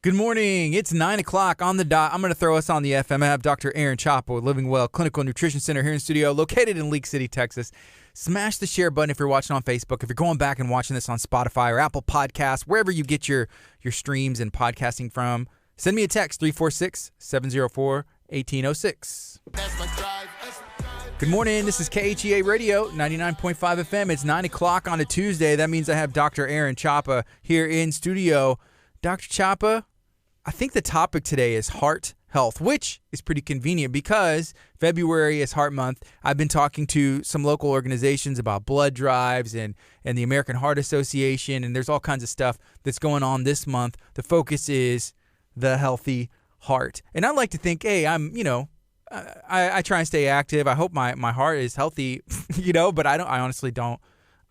Good morning. It's 9 o'clock on the dot. I'm going to throw us on the FM. I have Dr. Aaron Chapa with Living Well Clinical Nutrition Center here in studio, located in League City, Texas. Smash the share button if you're watching on Facebook. If you're going back and watching this on Spotify or Apple Podcasts, wherever you get your streams and podcasting from, send me a text, 346-704-1806. Good morning. This is KHEA Radio, 99.5 FM. It's 9 o'clock on a Tuesday. That means I have Dr. Aaron Chapa here in studio. Dr. Chapa, I think the topic today is heart health, which is pretty convenient because February is Heart Month. I've been talking to some local organizations about blood drives and the American Heart Association, and there's all kinds of stuff that's going on this month. The focus is the healthy heart. And I like to think, hey, I try and stay active. I hope my heart is healthy, but I honestly don't.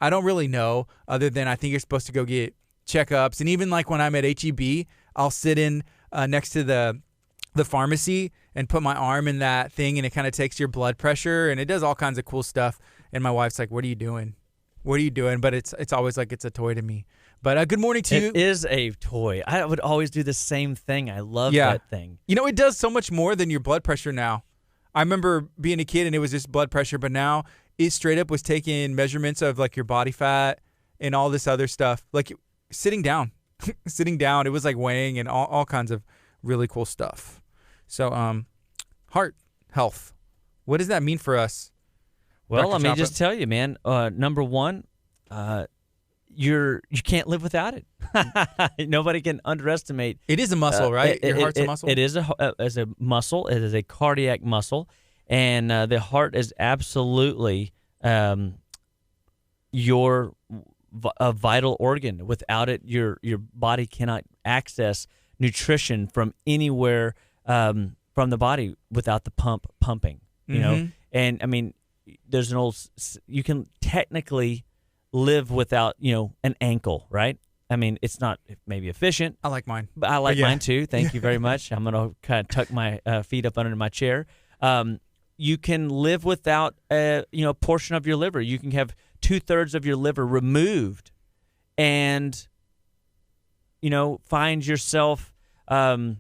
I don't really know, other than I think you're supposed to go get checkups. And even like when I'm at HEB, I'll sit in next to the pharmacy and put my arm in that thing, and it kind of takes your blood pressure, and it does all kinds of cool stuff. And my wife's like, "What are you doing? What are you doing?" But it's always like it's a toy to me. But good morning to you. It is a toy. I would always do the same thing. I love that thing. It does so much more than your blood pressure now. I remember being a kid and it was just blood pressure, but now it straight up was taking measurements of like your body fat and all this other stuff. Like sitting down, it was like weighing and all kinds of really cool stuff. So, heart health, what does that mean for us? Well, Dr. let me Chapa? just tell you, man. Number one, you can't live without it. Nobody can underestimate. It is a muscle, right? Your heart's a muscle. It is a muscle. It is a cardiac muscle, and the heart is absolutely your a vital organ. Without it, your body cannot access nutrition from anywhere from the body without the pumping. You know, and I mean, there's you can technically live without an ankle, right? I mean, it's not maybe efficient. I like mine, but I like mine too. Thank you very much. I'm gonna kind of tuck my feet up under my chair. You can live without a portion of your liver. You can have 2/3 of your liver removed, and find yourself able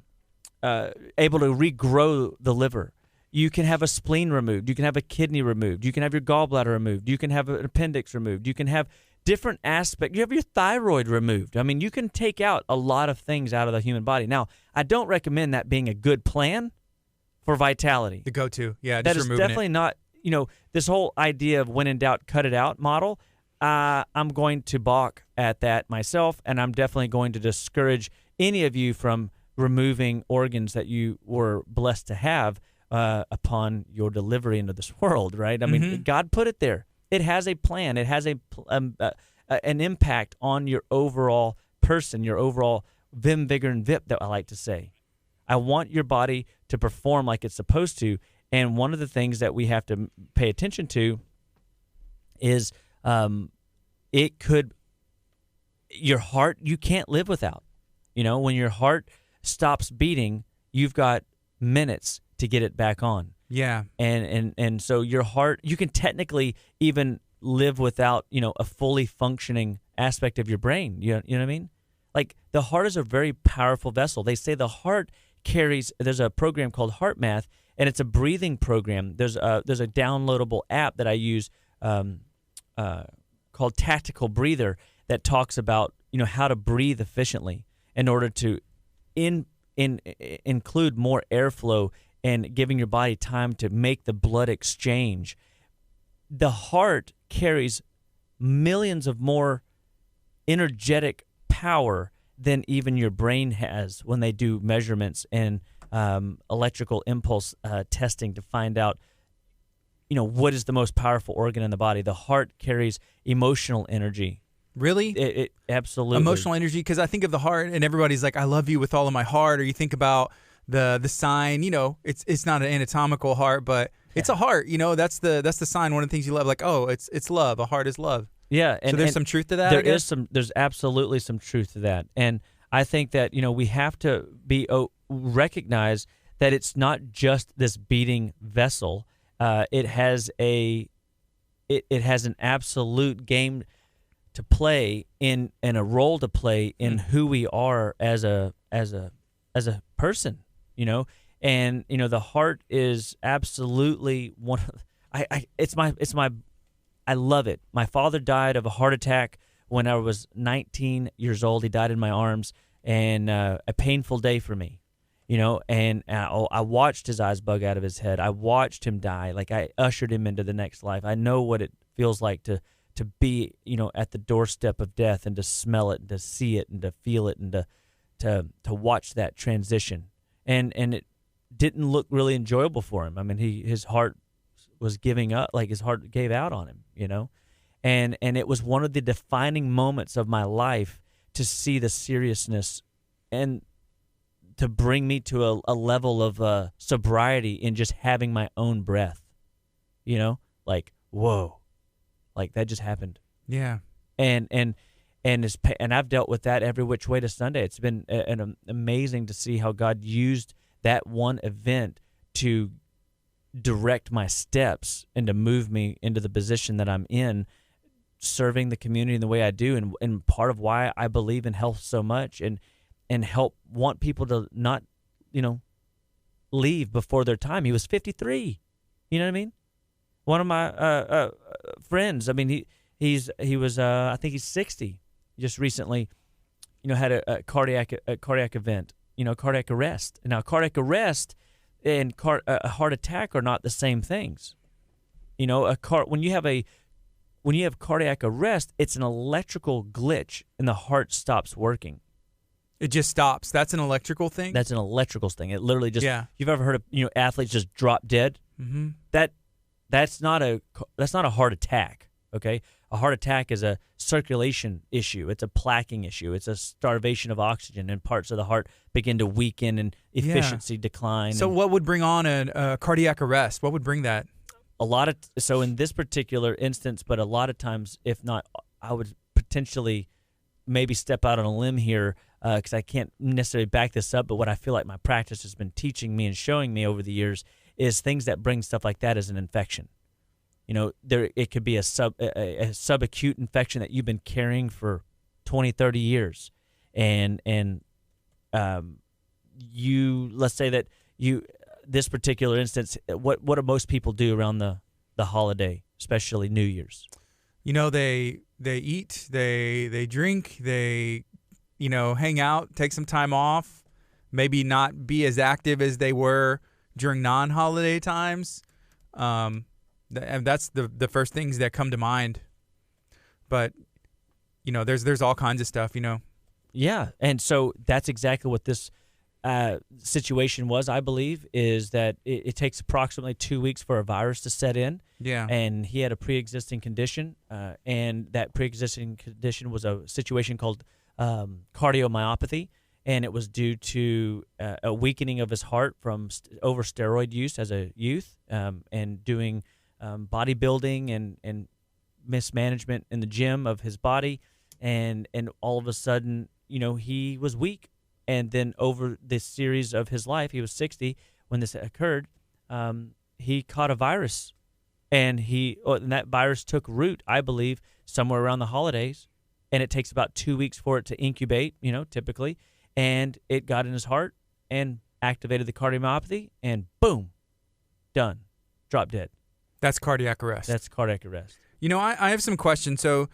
to regrow the liver. You can have a spleen removed. You can have a kidney removed. You can have your gallbladder removed. You can have an appendix removed. You can have different aspects. You have your thyroid removed. I mean, you can take out a lot of things out of the human body. Now, I don't recommend that being a good plan for vitality. The go-to, yeah. That is definitely not, this whole idea of when in doubt, cut it out model. I'm going to balk at that myself, and I'm definitely going to discourage any of you from removing organs that you were blessed to have upon your delivery into this world, right? I mean, God put it there. It has a plan. It has an impact on your overall person, your overall vim, vigor, and vip, that I like to say. I want your body to perform like it's supposed to, and one of the things that we have to pay attention to is your heart, you can't live without. When your heart stops beating, you've got minutes to get it back on. Yeah. And so your heart, you can technically even live without, a fully functioning aspect of your brain. You know what I mean? Like, the heart is a very powerful vessel. They say the heart there's a program called Heart Math, and it's a breathing program. There's a downloadable app that I use called Tactical Breather that talks about, how to breathe efficiently in order to include more airflow and giving your body time to make the blood exchange. The heart carries millions of more energetic power than even your brain has when they do measurements and electrical impulse testing to find out, what is the most powerful organ in the body. The heart carries emotional energy. Really? It absolutely. Emotional energy, because I think of the heart and everybody's like, I love you with all of my heart, or you think about the sign, it's not an anatomical heart, but it's a heart, that's the sign. One of the things you love, like, oh, it's love. A heart is love. Yeah. So there's some truth to that? There's absolutely some truth to that. And I think that, we have to recognize that it's not just this beating vessel. It has an absolute game to play in and a role to play in who we are as a as a person, and the heart is absolutely one of I love it. My father died of a heart attack when I was 19 years old. He died in my arms, and a painful day for me, and I watched his eyes bug out of his head. I watched him die. Like, I ushered him into the next life. I know what it feels like to be, at the doorstep of death, and to smell it and to see it and to feel it and to watch that transition. And it didn't look really enjoyable for him. I mean, his heart was giving up, like his heart gave out on him, and it was one of the defining moments of my life to see the seriousness and to bring me to a level of sobriety in just having my own breath, like, whoa, like that just happened. Yeah. And I've dealt with that every which way to Sunday. It's been amazing to see how God used that one event to direct my steps and to move me into the position that I'm in, serving the community in the way I do, and part of why I believe in health so much and want people to not, leave before their time. He was 53. You know what I mean? One of my friends, I mean, he was I think he's 60. Just recently, had a cardiac event, cardiac arrest. Now, cardiac arrest and a heart attack are not the same things. When you have cardiac arrest, it's an electrical glitch and the heart stops working. It just stops. That's an electrical thing? That's an electrical thing. It literally just, yeah. You've ever heard of, athletes just drop dead? Mm-hmm. That's not a heart attack, okay? A heart attack is a circulation issue. It's a plaquing issue. It's a starvation of oxygen, and parts of the heart begin to weaken and efficiency decline. So what would bring on a cardiac arrest? What would bring that? So in this particular instance, but a lot of times, if not, I would potentially maybe step out on a limb here because I can't necessarily back this up, but what I feel like my practice has been teaching me and showing me over the years is things that bring stuff like that as an infection. It could be a subacute infection that you've been carrying for 20, 30 years. And let's say that this particular instance, what do most people do around the holiday, especially New Year's? They eat, they drink, they, hang out, take some time off, maybe not be as active as they were during non-holiday times. And that's the first things that come to mind. But, there's all kinds of stuff, Yeah, and so that's exactly what this situation was, I believe, is that it takes approximately 2 weeks for a virus to set in. Yeah. And he had a pre-existing condition, and that pre-existing condition was a situation called cardiomyopathy, and it was due to a weakening of his heart from over steroid use as a youth and doing bodybuilding and mismanagement in the gym of his body, and all of a sudden, he was weak. And then over this series of his life, he was 60 when this occurred, he caught a virus, and that virus took root, I believe, somewhere around the holidays, and it takes about 2 weeks for it to incubate, typically, and it got in his heart and activated the cardiomyopathy, and boom, done, drop dead. That's cardiac arrest. That's cardiac arrest. I have some questions. So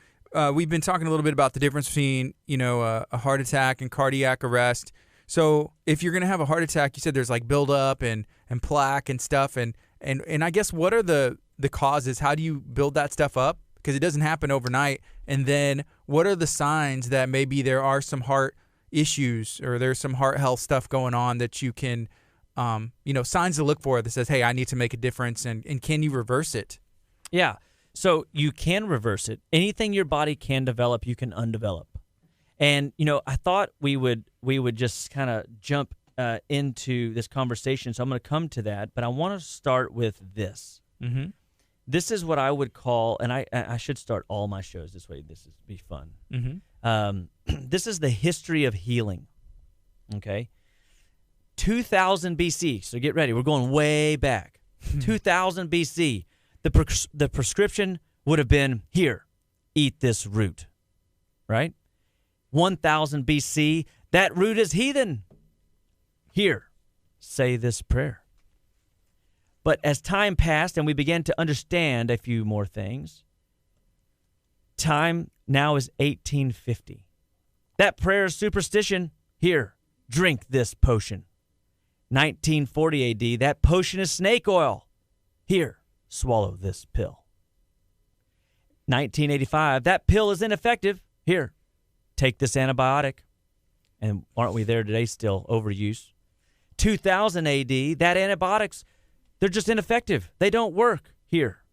we've been talking a little bit about the difference between, a heart attack and cardiac arrest. So if you're going to have a heart attack, you said there's like buildup and plaque and stuff. And I guess what are the causes? How do you build that stuff up? Because it doesn't happen overnight. And then what are the signs that maybe there are some heart issues or there's some heart health stuff going on that you can, signs to look for that says, hey, I need to make a difference. And can you reverse it? Yeah. So you can reverse it. Anything your body can develop, you can undevelop. And, I thought we would just kind of jump into this conversation. So I'm going to come to that, but I want to start with this. Mm-hmm. This is what I would call, and I should start all my shows this way. This would be fun. Mm-hmm. This is the history of healing. Okay. 2000 BC. So get ready. We're going way back. 2000 BC. The prescription would have been, here, eat this root. Right? 1000 BC. That root is heathen. Here, say this prayer. But as time passed and we began to understand a few more things, time now is 1850. That prayer is superstition. Here, drink this potion. 1940 AD, that potion is snake oil. Here, swallow this pill. 1985, that pill is ineffective. Here, take this antibiotic. And aren't we there today still? Overuse. 2000 AD, that antibiotics, they're just ineffective. They don't work. Here,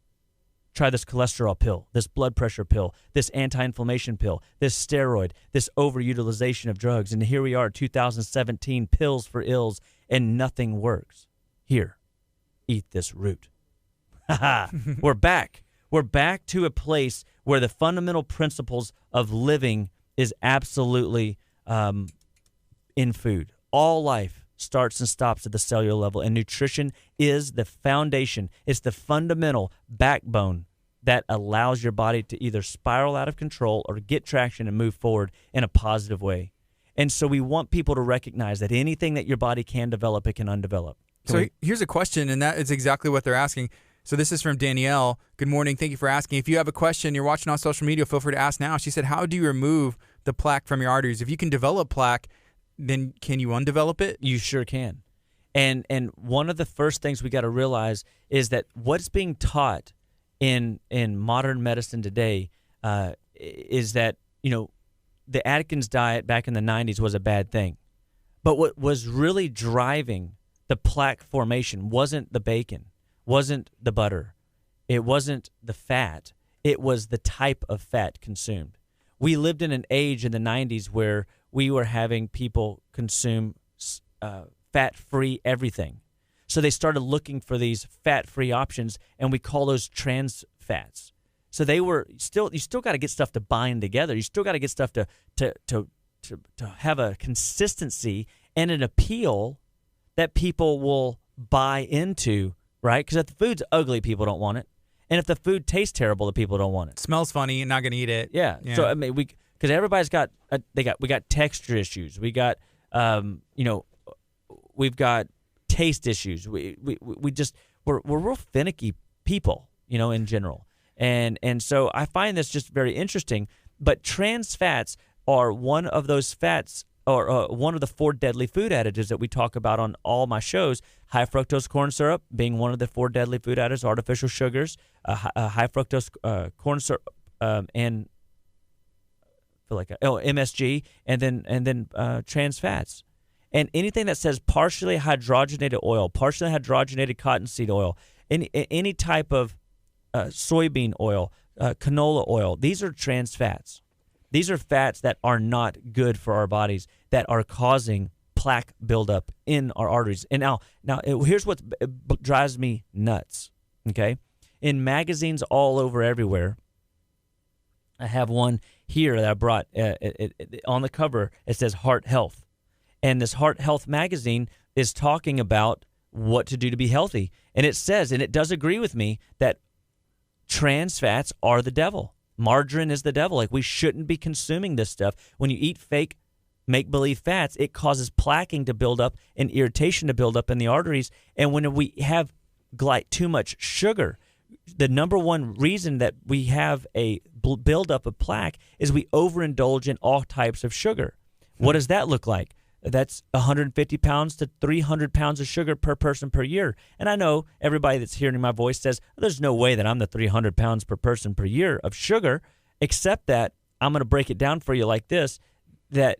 try this cholesterol pill, this blood pressure pill, this anti-inflammation pill, this steroid, this overutilization of drugs. And here we are, 2017, pills for ills, and nothing works. Here, eat this root. We're back. We're back to a place where the fundamental principles of living is absolutely in food. All life starts and stops at the cellular level, and nutrition is the foundation. It's the fundamental backbone that allows your body to either spiral out of control or get traction and move forward in a positive way. And so we want people to recognize that anything that your body can develop, it can undevelop. Here's a question, and that is exactly what they're asking. So this is from Danielle. Good morning. Thank you for asking. If you have a question, you're watching on social media, feel free to ask now. She said, how do you remove the plaque from your arteries? If you can develop plaque, then can you undevelop it? You sure can. And one of the first things we got to realize is that what's being taught in modern medicine today is that, the Atkins diet back in the 90s was a bad thing. But what was really driving the plaque formation wasn't the bacon, wasn't the butter, it wasn't the fat, it was the type of fat consumed. We lived in an age in the 90s where we were having people consume fat-free everything. So they started looking for these fat-free options, and we call those trans fats. So they were you still got to get stuff to bind together. You still got to get stuff to have a consistency and an appeal that people will buy into, right? Because if the food's ugly, people don't want it. And if the food tastes terrible, the people don't want it. Smells funny, you're not going to eat it. Yeah. So I mean, because everybody's got we got texture issues. We got we've got taste issues. We're real finicky people, in general. And so I find this just very interesting. But trans fats are one of those fats, or one of the 4 deadly food additives that we talk about on all my shows. High fructose corn syrup being one of the 4 deadly food additives, artificial sugars, high fructose corn syrup, and I feel like MSG, and then trans fats. And anything that says partially hydrogenated oil, partially hydrogenated cottonseed oil, any type of soybean oil, canola oil, these are trans fats. These are fats that are not good for our bodies, that are causing plaque buildup in our arteries. And now here's what drives me nuts, okay? In magazines all over everywhere, I have one here that I brought. On the cover, it says Heart Health. And this Heart Health magazine is talking about what to do to be healthy. And it says, and it does agree with me, that trans fats are the devil. Margarine is the devil. Like, we shouldn't be consuming this stuff. When you eat fake make-believe fats, it causes plaquing to build up and irritation to build up in the arteries. And when we have too much sugar, the number one reason that we have a buildup of plaque is we overindulge in all types of sugar. What does that look like? That's 150 pounds to 300 pounds of sugar per person per year. And I know everybody that's hearing my voice says, there's no way that I'm the 300 pounds per person per year of sugar, except that I'm going to break it down for you like this, that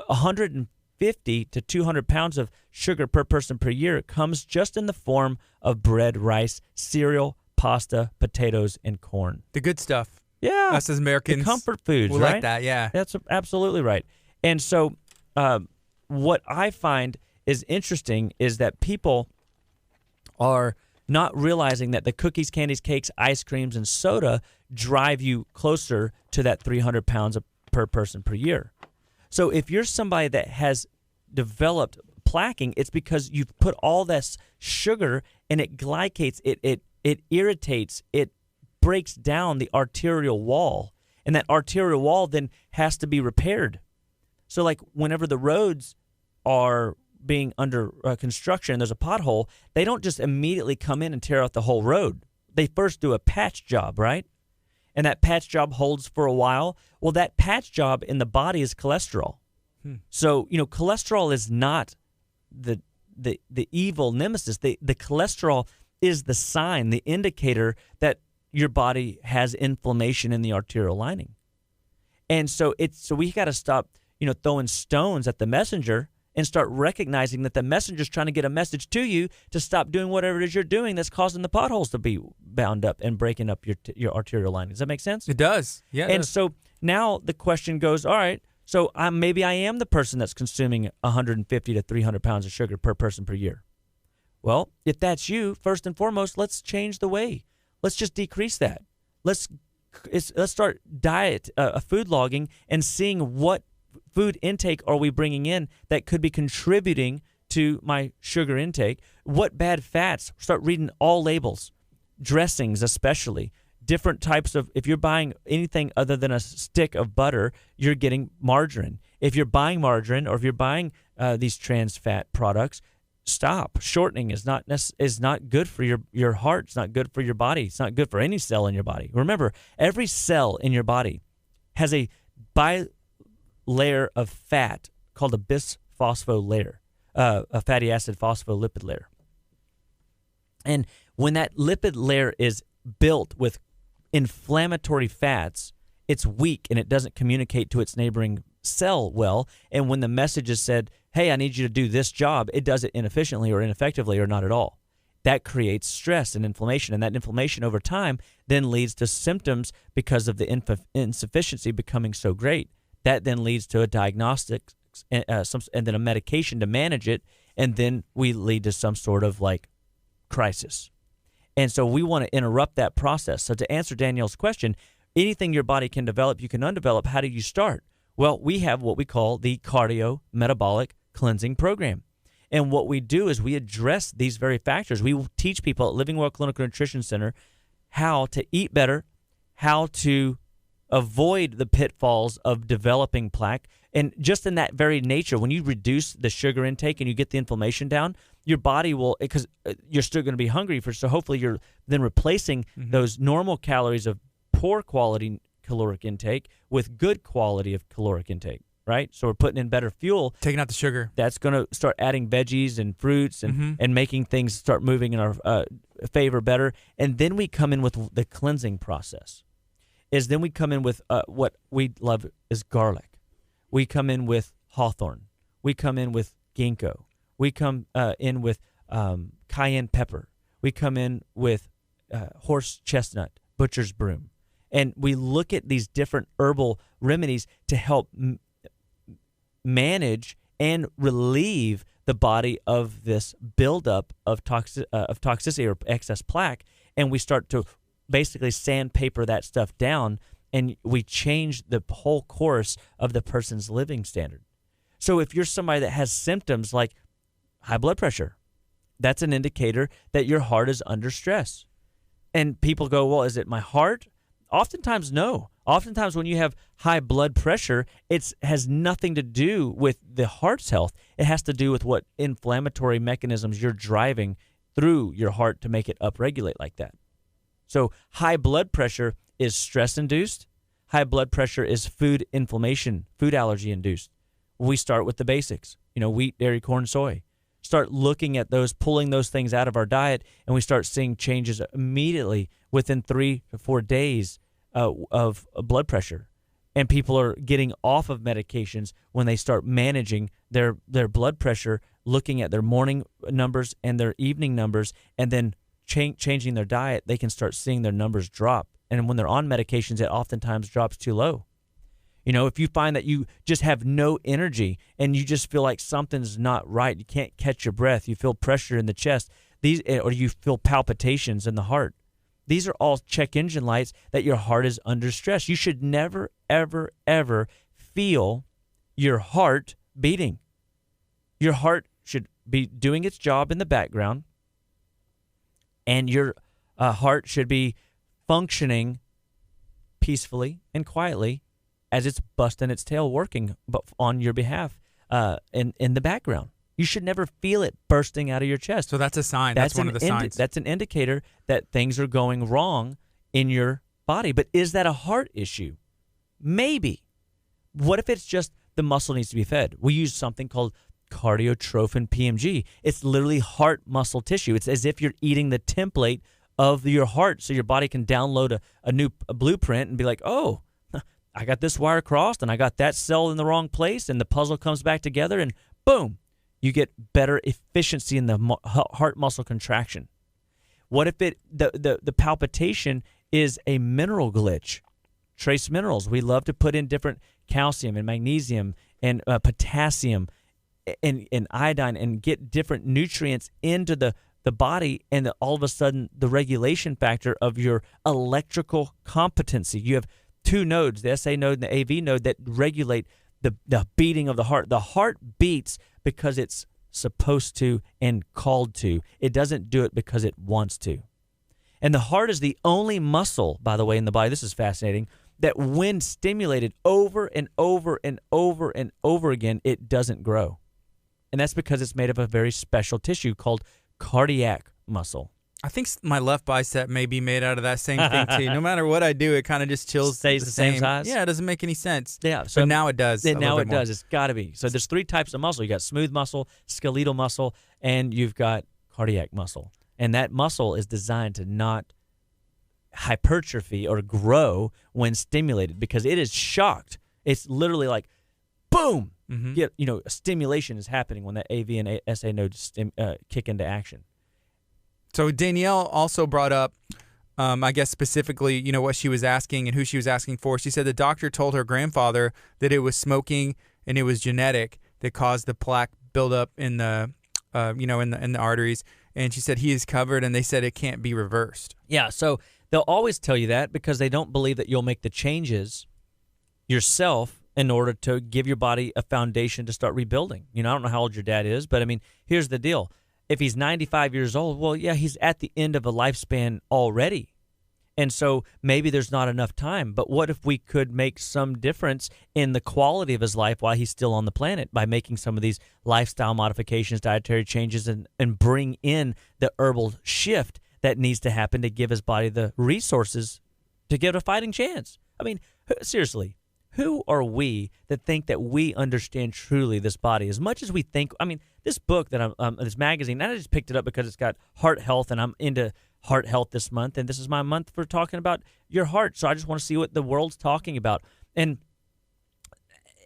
150 to 200 pounds of sugar per person per year comes just in the form of bread, rice, cereal, pasta, potatoes, and corn. The good stuff. Yeah. Us as Americans. The comfort foods, we right? like that, yeah. That's absolutely right. And so what I find is interesting is that people are not realizing that the cookies, candies, cakes, ice creams, and soda drive you closer to that 300 pounds per person per year. So if you're somebody that has developed plaquing, it's because you've put all this sugar and it glycates, it irritates, it breaks down the arterial wall, and that arterial wall then has to be repaired. So like whenever the roads are being under construction, there's a pothole, they don't just immediately come in and tear out the whole road. They first do a patch job, right? And that patch job holds for a while. Well, that patch job in the body is cholesterol. So, cholesterol is not the evil nemesis. The cholesterol is the sign, the indicator that your body has inflammation in the arterial lining. And so we got to stop, throwing stones at the messenger and start recognizing that the messenger's trying to get a message to you to stop doing whatever it is you're doing that's causing the potholes to be bound up and breaking up your arterial lining. Does that make sense? It does. Yeah. And so now the question goes, all right, so maybe I am the person that's consuming 150 to 300 pounds of sugar per person per year. Well, if that's you, first and foremost, let's change the way. Let's just decrease that. Let's start food logging and seeing what food intake are we bringing in that could be contributing to my sugar intake. What bad fats? Start reading all labels, dressings especially. Different types of, if you're buying anything other than a stick of butter, you're getting margarine. If you're buying margarine or if you're buying these trans fat products, stop. Shortening is not good for your heart. It's not good for your body. It's not good for any cell in your body. Remember, every cell in your body has a bilayer of fat called a bisphospho layer, a fatty acid phospholipid layer. And when that lipid layer is built with inflammatory fats, it's weak and it doesn't communicate to its neighboring cell well. And when the message is said, hey, I need you to do this job, it does it inefficiently or ineffectively or not at all. That creates stress and inflammation, and that inflammation over time then leads to symptoms because of the insufficiency becoming so great. That then leads to a diagnostic and then a medication to manage it, and then we lead to some sort of crisis. And so we want to interrupt that process. So to answer Danielle's question, anything your body can develop, you can undevelop. How do you start? Well, we have what we call the cardio-metabolic cleansing program. And what we do is we address these very factors. We teach people at Living Well Clinical Nutrition Center how to eat better, how to avoid the pitfalls of developing plaque. And just in that very nature, when you reduce the sugar intake and you get the inflammation down, your body will, because you're still going to be hungry so hopefully you're then replacing those normal calories of poor quality caloric intake with good quality of caloric intake, right? So we're putting in better fuel. Taking out the sugar. That's going to start adding veggies and fruits and making things start moving in our favor better. And then we come in with the cleansing process. Then we come in with what we love is garlic. We come in with hawthorn. We come in with ginkgo. We come in with cayenne pepper. We come in with horse chestnut, butcher's broom. And we look at these different herbal remedies to help manage and relieve the body of this buildup of toxicity or excess plaque. And we start to basically sandpaper that stuff down, and we change the whole course of the person's living standard. So if you're somebody that has symptoms like high blood pressure, that's an indicator that your heart is under stress. And people go, well, is it my heart? Oftentimes, no. Oftentimes when you have high blood pressure, it has nothing to do with the heart's health. It has to do with what inflammatory mechanisms you're driving through your heart to make it upregulate like that. So high blood pressure is stress-induced. High blood pressure is food inflammation, food allergy-induced. We start with the basics, wheat, dairy, corn, soy. Start looking at those, pulling those things out of our diet, and we start seeing changes immediately within 3 to 4 days of blood pressure. And people are getting off of medications when they start managing their blood pressure, looking at their morning numbers and their evening numbers, and then changing their diet. They can start seeing their numbers drop. And when they're on medications, it oftentimes drops too low. If you find that you just have no energy and you just feel like something's not right, you can't catch your breath, you feel pressure in the chest, or you feel palpitations in the heart, these are all check engine lights that your heart is under stress. You should never, ever, ever feel your heart beating. Your heart should be doing its job in the background, and your heart should be functioning peacefully and quietly as it's busting its tail working on your behalf in the background. You should never feel it bursting out of your chest. So that's a sign. That's one of the signs. That's an indicator that things are going wrong in your body. But is that a heart issue? Maybe. What if it's just the muscle needs to be fed? We use something called cardiotrophin PMG. It's literally heart muscle tissue. It's as if you're eating the template of your heart, so your body can download a new blueprint and be like, oh, I got this wire crossed and I got that cell in the wrong place, and the puzzle comes back together, and boom, you get better efficiency in the heart muscle contraction. What if the palpitation is a mineral glitch? Trace minerals. We love to put in different calcium and magnesium and potassium and iodine and get different nutrients into the body, and all of a sudden the regulation factor of your electrical competency. You have two nodes, the SA node and the AV node, that regulate the beating of the heart. The heart beats because it's supposed to and called to. It doesn't do it because it wants to. And the heart is the only muscle, by the way, in the body, this is fascinating, that when stimulated over and over and over and over again, it doesn't grow. And that's because it's made of a very special tissue called cardiac muscle. I think my left bicep may be made out of that same thing too. No matter what I do, it kind of just chills. Stays the same size? Yeah, it doesn't make any sense. Yeah. So but now it does. Now it does. It's got to be. So there's three types of muscle. You got smooth muscle, skeletal muscle, and you've got cardiac muscle. And that muscle is designed to not hypertrophy or grow when stimulated, because it is shocked. It's literally like, boom, stimulation is happening when that AV and SA nodes kick into action. So Danielle also brought up, I guess specifically, what she was asking and who she was asking for. She said the doctor told her grandfather that it was smoking and it was genetic that caused the plaque buildup in the, in the arteries. And she said he is covered, and they said it can't be reversed. Yeah, so they'll always tell you that because they don't believe that you'll make the changes yourself in order to give your body a foundation to start rebuilding. I don't know how old your dad is, but I mean, here's the deal. If he's 95 years old, well, yeah, he's at the end of a lifespan already. And so maybe there's not enough time. But what if we could make some difference in the quality of his life while he's still on the planet by making some of these lifestyle modifications, dietary changes, and bring in the herbal shift that needs to happen to give his body the resources to give it a fighting chance? I mean, seriously, who are we that think that we understand truly this body as much as we think? I mean, this book that this magazine, I just picked it up because it's got heart health, and I'm into heart health this month, and this is my month for talking about your heart. So I just want to see what the world's talking about. And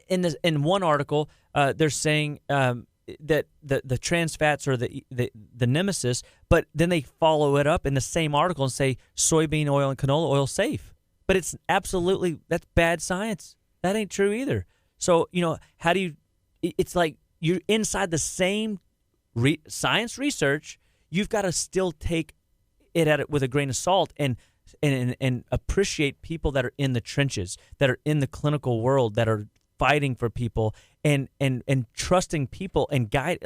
in one article, they're saying that the trans fats are the nemesis, but then they follow it up in the same article and say soybean oil and canola oil safe. But it's absolutely, that's bad science. That ain't true either. So, how do you, it's like you're inside the same science research. You've got to still take it at it with a grain of salt and appreciate people that are in the trenches, that are in the clinical world, that are fighting for people and trusting people and guide.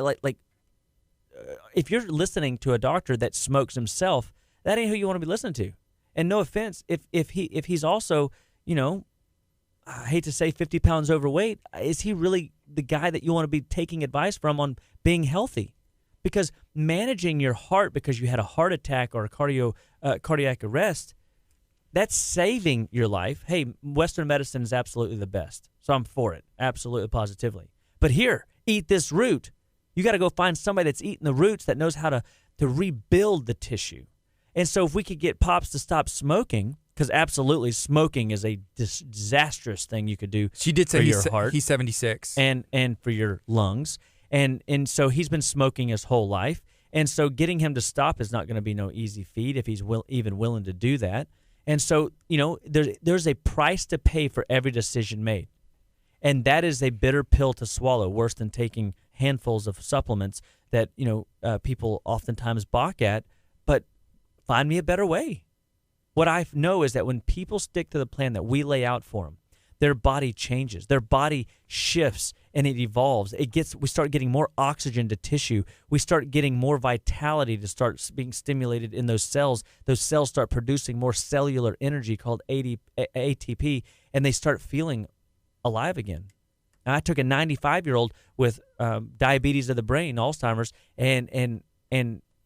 If you're listening to a doctor that smokes himself, that ain't who you want to be listening to. And no offense, if he's also, I hate to say 50 pounds overweight, is he really the guy that you want to be taking advice from on being healthy? Because managing your heart because you had a heart attack or a cardiac arrest, that's saving your life. Hey, Western medicine is absolutely the best, so I'm for it, absolutely, positively. But here, eat this root. You got to go find somebody that's eating the roots that knows how to rebuild the tissue. And so if we could get Pops to stop smoking, because absolutely smoking is a disastrous thing you could do. She did say for your heart. He's 76. And for your lungs. And so he's been smoking his whole life. And so getting him to stop is not going to be no easy feat if he's even willing to do that. And so, there's a price to pay for every decision made. And that is a bitter pill to swallow, worse than taking handfuls of supplements that, people oftentimes balk at. But find me a better way. What I know is that when people stick to the plan that we lay out for them, their body changes, their body shifts, and it evolves. We start getting more oxygen to tissue. We start getting more vitality to start being stimulated in those cells. Those cells start producing more cellular energy called ATP, and they start feeling alive again. And I took a 95-year-old with diabetes of the brain, Alzheimer's, and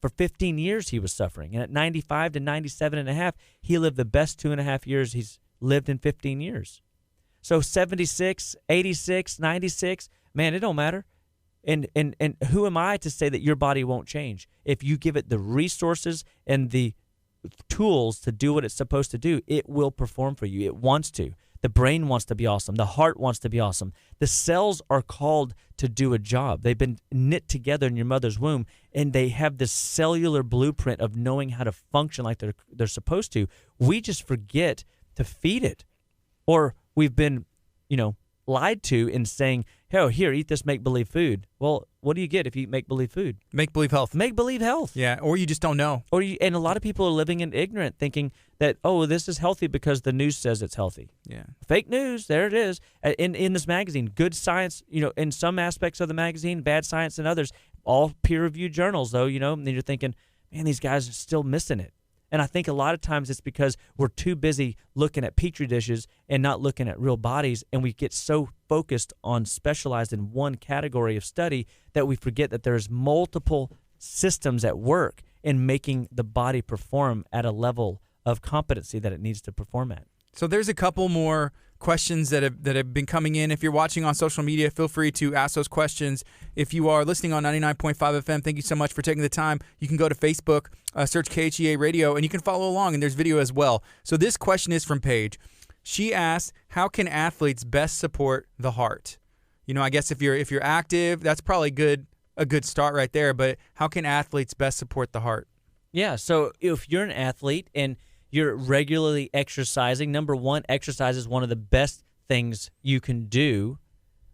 for 15 years he was suffering. And at 95 to 97 and a half, he lived the best 2.5 years he's lived in 15 years. So 76, 86, 96, man, it don't matter. And who am I to say that your body won't change? If you give it the resources and the tools to do what it's supposed to do, it will perform for you. It wants to. The brain wants to be awesome. The heart wants to be awesome. The cells are called to do a job. They've been knit together in your mother's womb, and they have this cellular blueprint of knowing how to function like they're supposed to. We just forget to feed it. Or we've been, lied to in saying, "Oh, here, eat this make-believe food." Well, what do you get if you eat make-believe food? Make-believe health. Make-believe health. Yeah, or you just don't know. And a lot of people are living in ignorant, thinking that, oh, this is healthy because the news says it's healthy. Yeah. Fake news, there it is. In this magazine, good science, in some aspects of the magazine, bad science in others, all peer-reviewed journals, though, and you're thinking, man, these guys are still missing it. And I think a lot of times it's because we're too busy looking at petri dishes and not looking at real bodies, and we get so focused on specialized in one category of study that we forget that there's multiple systems at work in making the body perform at a level of competency that it needs to perform at. So there's a couple more questions that have been coming in. If you're watching on social media, feel free to ask those questions. If you are listening on 99.5 FM, thank you so much for taking the time. You can go to Facebook, search KHEA Radio, and you can follow along, and there's video as well. So this question is from Paige. She asks, how can athletes best support the heart? I guess if you're active, that's probably a good start right there, but how can athletes best support the heart? Yeah, so if you're an athlete and you're regularly exercising, number one, exercise is one of the best things you can do.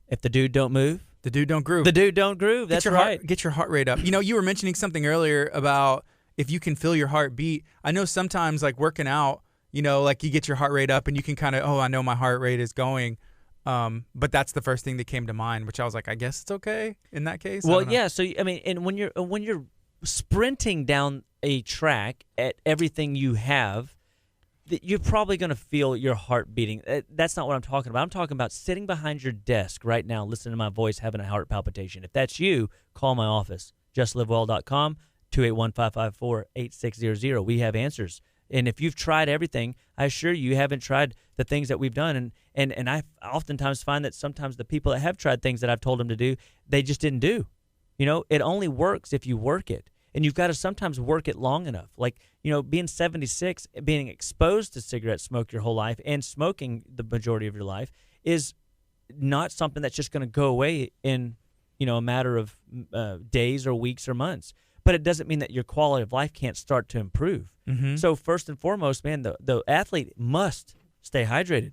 If the dude don't move, the dude don't groove. The dude don't groove. That's right. Get your heart rate up. You were mentioning something earlier about if you can feel your heart beat. I know sometimes like working out, like you get your heart rate up and you can kind of, I know my heart rate is going. But that's the first thing that came to mind, which I was like, I guess it's okay in that case. Well, yeah. So and when you're sprinting down a track at everything you have, you're probably going to feel your heart beating. That's not what I'm talking about. I'm talking about sitting behind your desk right now, listening to my voice, having a heart palpitation. If that's you, call my office, justlivewell.com, 281-554-8600. We have answers. And if you've tried everything, I assure you haven't tried the things that we've done. And I oftentimes find that sometimes the people that have tried things that I've told them to do, they just didn't do. It only works if you work it. And you've got to sometimes work it long enough. Like, being 76, being exposed to cigarette smoke your whole life and smoking the majority of your life is not something that's just going to go away in, a matter of days or weeks or months. But it doesn't mean that your quality of life can't start to improve. Mm-hmm. So first and foremost, man, the athlete must stay hydrated.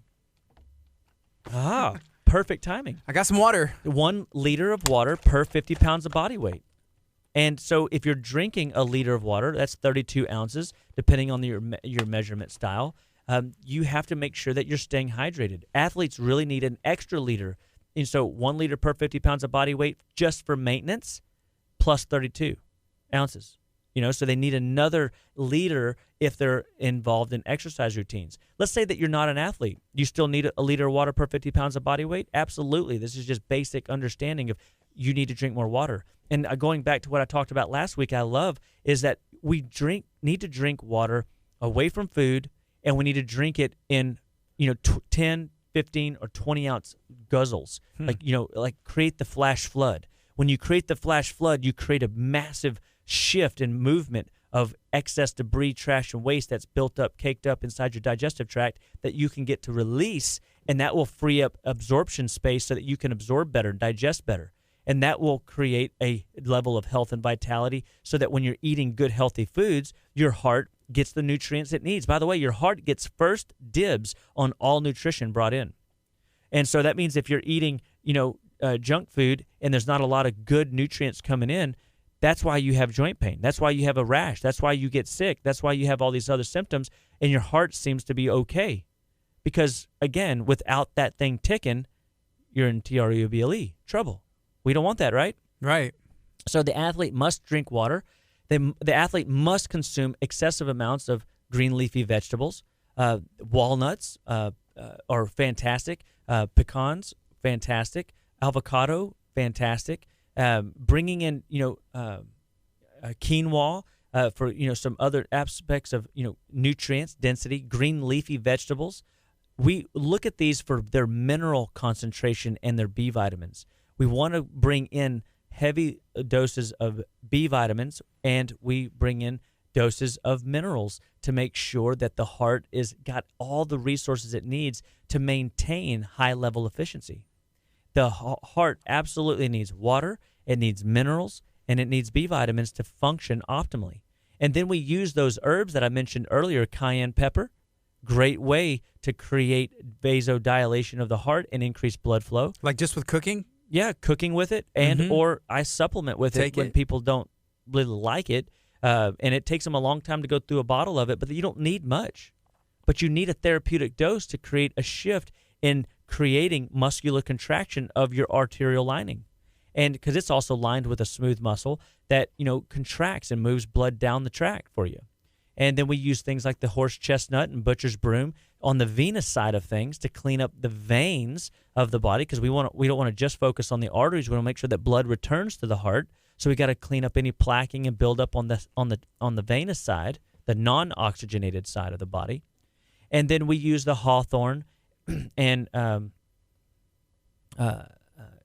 Perfect timing. I got some water. 1 liter of water per 50 pounds of body weight. And so if you're drinking a liter of water, that's 32 ounces, depending on your measurement style, you have to make sure that you're staying hydrated. Athletes really need an extra liter. And so 1 liter per 50 pounds of body weight just for maintenance plus 32 ounces. So they need another liter if they're involved in exercise routines. Let's say that you're not an athlete. You still need a liter of water per 50 pounds of body weight? Absolutely. This is just basic understanding of you need to drink more water. And going back to what I talked about last week, I love is that we need to drink water away from food, and we need to drink it in 10, 15, or 20 ounce guzzles. Like create the flash flood. When you create the flash flood, you create a massive shift in movement of excess debris, trash, and waste that's built up, caked up inside your digestive tract that you can get to release, and that will free up absorption space so that you can absorb better, digest better. And that will create a level of health and vitality so that when you're eating good, healthy foods, your heart gets the nutrients it needs. By the way, your heart gets first dibs on all nutrition brought in. And so that means if you're eating, junk food and there's not a lot of good nutrients coming in, that's why you have joint pain. That's why you have a rash. That's why you get sick. That's why you have all these other symptoms, and your heart seems to be okay. Because, again, without that thing ticking, you're in trouble, trouble. We don't want that, right? Right. So the athlete must drink water. The athlete must consume excessive amounts of green leafy vegetables. Walnuts are fantastic. Pecans, fantastic. avocado, fantastic. Bringing in, quinoa for, some other aspects of, nutrients, density, green leafy vegetables. We look at these for their mineral concentration and their B vitamins. We want to bring in heavy doses of B vitamins, and we bring in doses of minerals to make sure that the heart is got all the resources it needs to maintain high level efficiency. The heart absolutely needs water, it needs minerals, and it needs B vitamins to function optimally. And then we use those herbs that I mentioned earlier, cayenne pepper, great way to create vasodilation of the heart and increase blood flow. Like just with cooking? Yeah, cooking with it, and or I supplement with it when people don't really like it. And it takes them a long time to go through a bottle of it, but you don't need much. But you need a therapeutic dose to create a shift in creating muscular contraction of your arterial lining. And because it's also lined with a smooth muscle that, contracts and moves blood down the tract for you. And then we use things like the horse chestnut and butcher's broom on the venous side of things to clean up the veins of the body, because we don't want to just focus on the arteries. We want to make sure that blood returns to the heart. So we got to clean up any plaquing and build up on the venous side, the non-oxygenated side of the body. And then we use the hawthorn and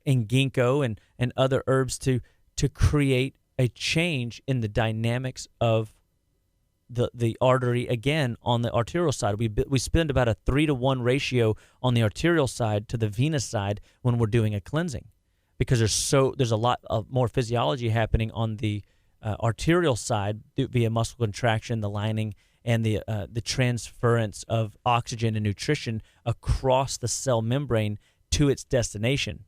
ginkgo and other herbs to create a change in the dynamics of the artery, again, on the arterial side. We spend about a 3-to-1 ratio on the arterial side to the venous side when we're doing a cleansing, because there's a lot of more physiology happening on the arterial side via muscle contraction, the lining, and the transference of oxygen and nutrition across the cell membrane to its destination.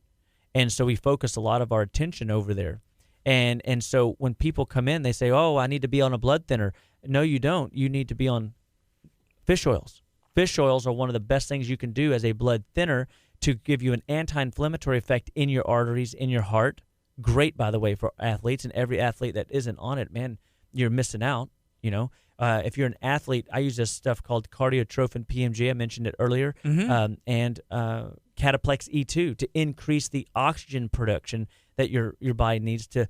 And so we focus a lot of our attention over there. And so when people come in, they say, "Oh, I need to be on a blood thinner." No, you don't. You need to be on fish oils. Fish oils are one of the best things you can do as a blood thinner to give you an anti-inflammatory effect in your arteries, in your heart. Great, by the way, for athletes. And every athlete that isn't on it, man, you're missing out. If you're an athlete, I use this stuff called cardiotrophin PMG. I mentioned it earlier, and Cataplex E2 to increase the oxygen production that your body needs to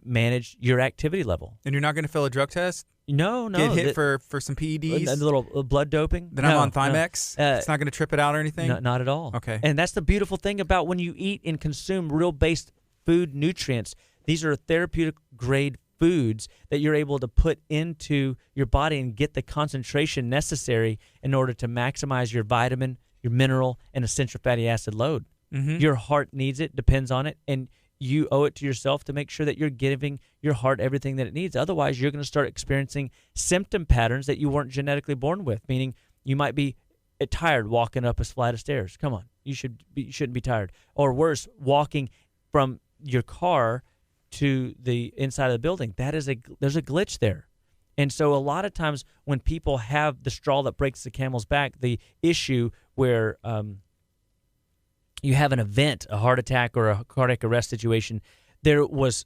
manage your activity level. And you're not going to fail a drug test? No. Get hit for some PEDs? A little blood doping? Then I'm on Thymex? It's not going to trip it out or anything? No, not at all. Okay. And that's the beautiful thing about when you eat and consume real-based food nutrients. These are therapeutic grade foods that you're able to put into your body and get the concentration necessary in order to maximize your vitamin, your mineral, and essential fatty acid load. Your heart needs it, depends on it, and you owe it to yourself to make sure that you're giving your heart everything that it needs. Otherwise, you're going to start experiencing symptom patterns that you weren't genetically born with, meaning you might be tired walking up a flight of stairs. Come on, you shouldn't be tired. Or worse, walking from your car to the inside of the building. There's a glitch there. And so a lot of times when people have the straw that breaks the camel's back, the issue where you have an event, a heart attack or a cardiac arrest situation, there was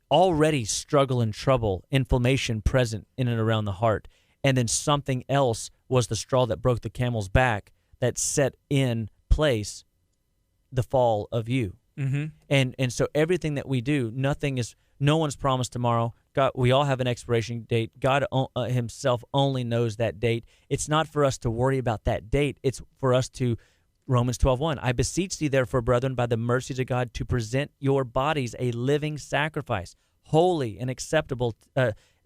already struggle and trouble, inflammation present in and around the heart, and then something else was the straw that broke the camel's back that set in place the fall of you. And so everything that we do, no one's promised tomorrow. God, we all have an expiration date. God himself only knows that date. It's not for us to worry about that date. It's for us to, Romans 12:1, I beseech thee therefore, brethren, by the mercies of God, to present your bodies a living sacrifice, holy and acceptable,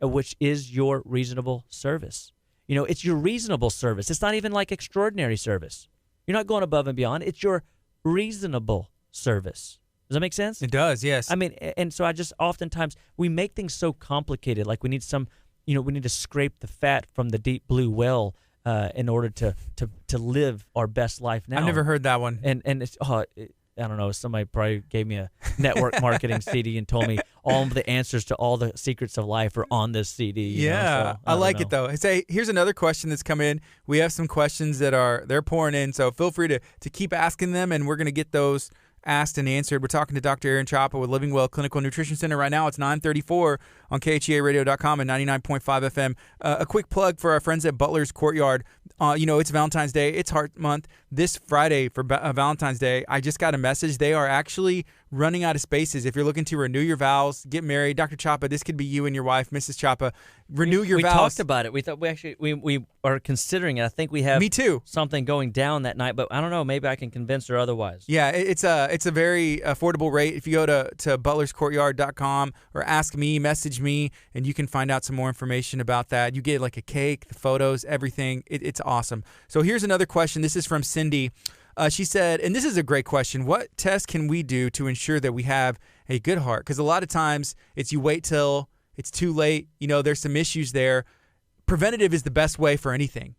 which is your reasonable service. It's your reasonable service. It's not even like extraordinary service. You're not going above and beyond. It's your reasonable service. Does that make sense? It does, yes. I mean, and so I just oftentimes we make things so complicated. Like we need we need to scrape the fat from the deep blue well in order to live our best life now. I've never heard that one. And it's I don't know. Somebody probably gave me a network marketing CD and told me all of the answers to all the secrets of life are on this CD. So, I like it though. Say, here's another question that's come in. We have some questions that they're pouring in, so feel free to keep asking them, and we're going to get those asked and answered. We're talking to Dr. Aaron Chapa with Living Well Clinical Nutrition Center. Right now it's 9:34 on KHEARadio.com and 99.5 FM. A quick plug for our friends at Butler's Courtyard It's Valentine's Day. It's Heart Month. This Friday for Valentine's Day, I just got a message. They are actually running out of spaces. If you're looking to renew your vows, get married, Dr. Chapa, this could be you and your wife, Mrs. Chapa. Renew your vows. We talked about it. We thought we are considering it. I think we have Me too. something going down that night, but I don't know. Maybe I can convince her otherwise. Yeah, it's a very affordable rate. If you go to butlerscourtyard.com or ask me, message me, and you can find out some more information about that. You get like a cake, the photos, everything. It's awesome. So here's another question. This is from Cindy. She said, and this is a great question, what test can we do to ensure that we have a good heart? Because a lot of times it's you wait till it's too late. There's some issues there. Preventative is the best way for anything.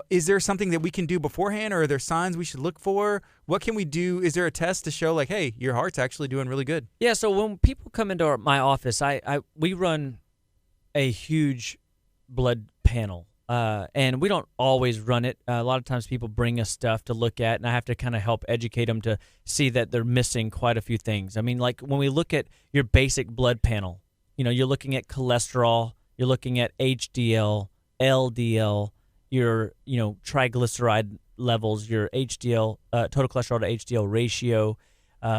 Is there something that we can do beforehand, or are there signs we should look for? What can we do? Is there a test to show like, hey, your heart's actually doing really good? Yeah, so when people come into my office, we run a huge blood panel. And we don't always run it. A lot of times people bring us stuff to look at, and I have to kind of help educate them to see that they're missing quite a few things. I mean, like when we look at your basic blood panel, you're looking at cholesterol, you're looking at HDL, LDL, your, triglyceride levels, your HDL, total cholesterol to HDL ratio,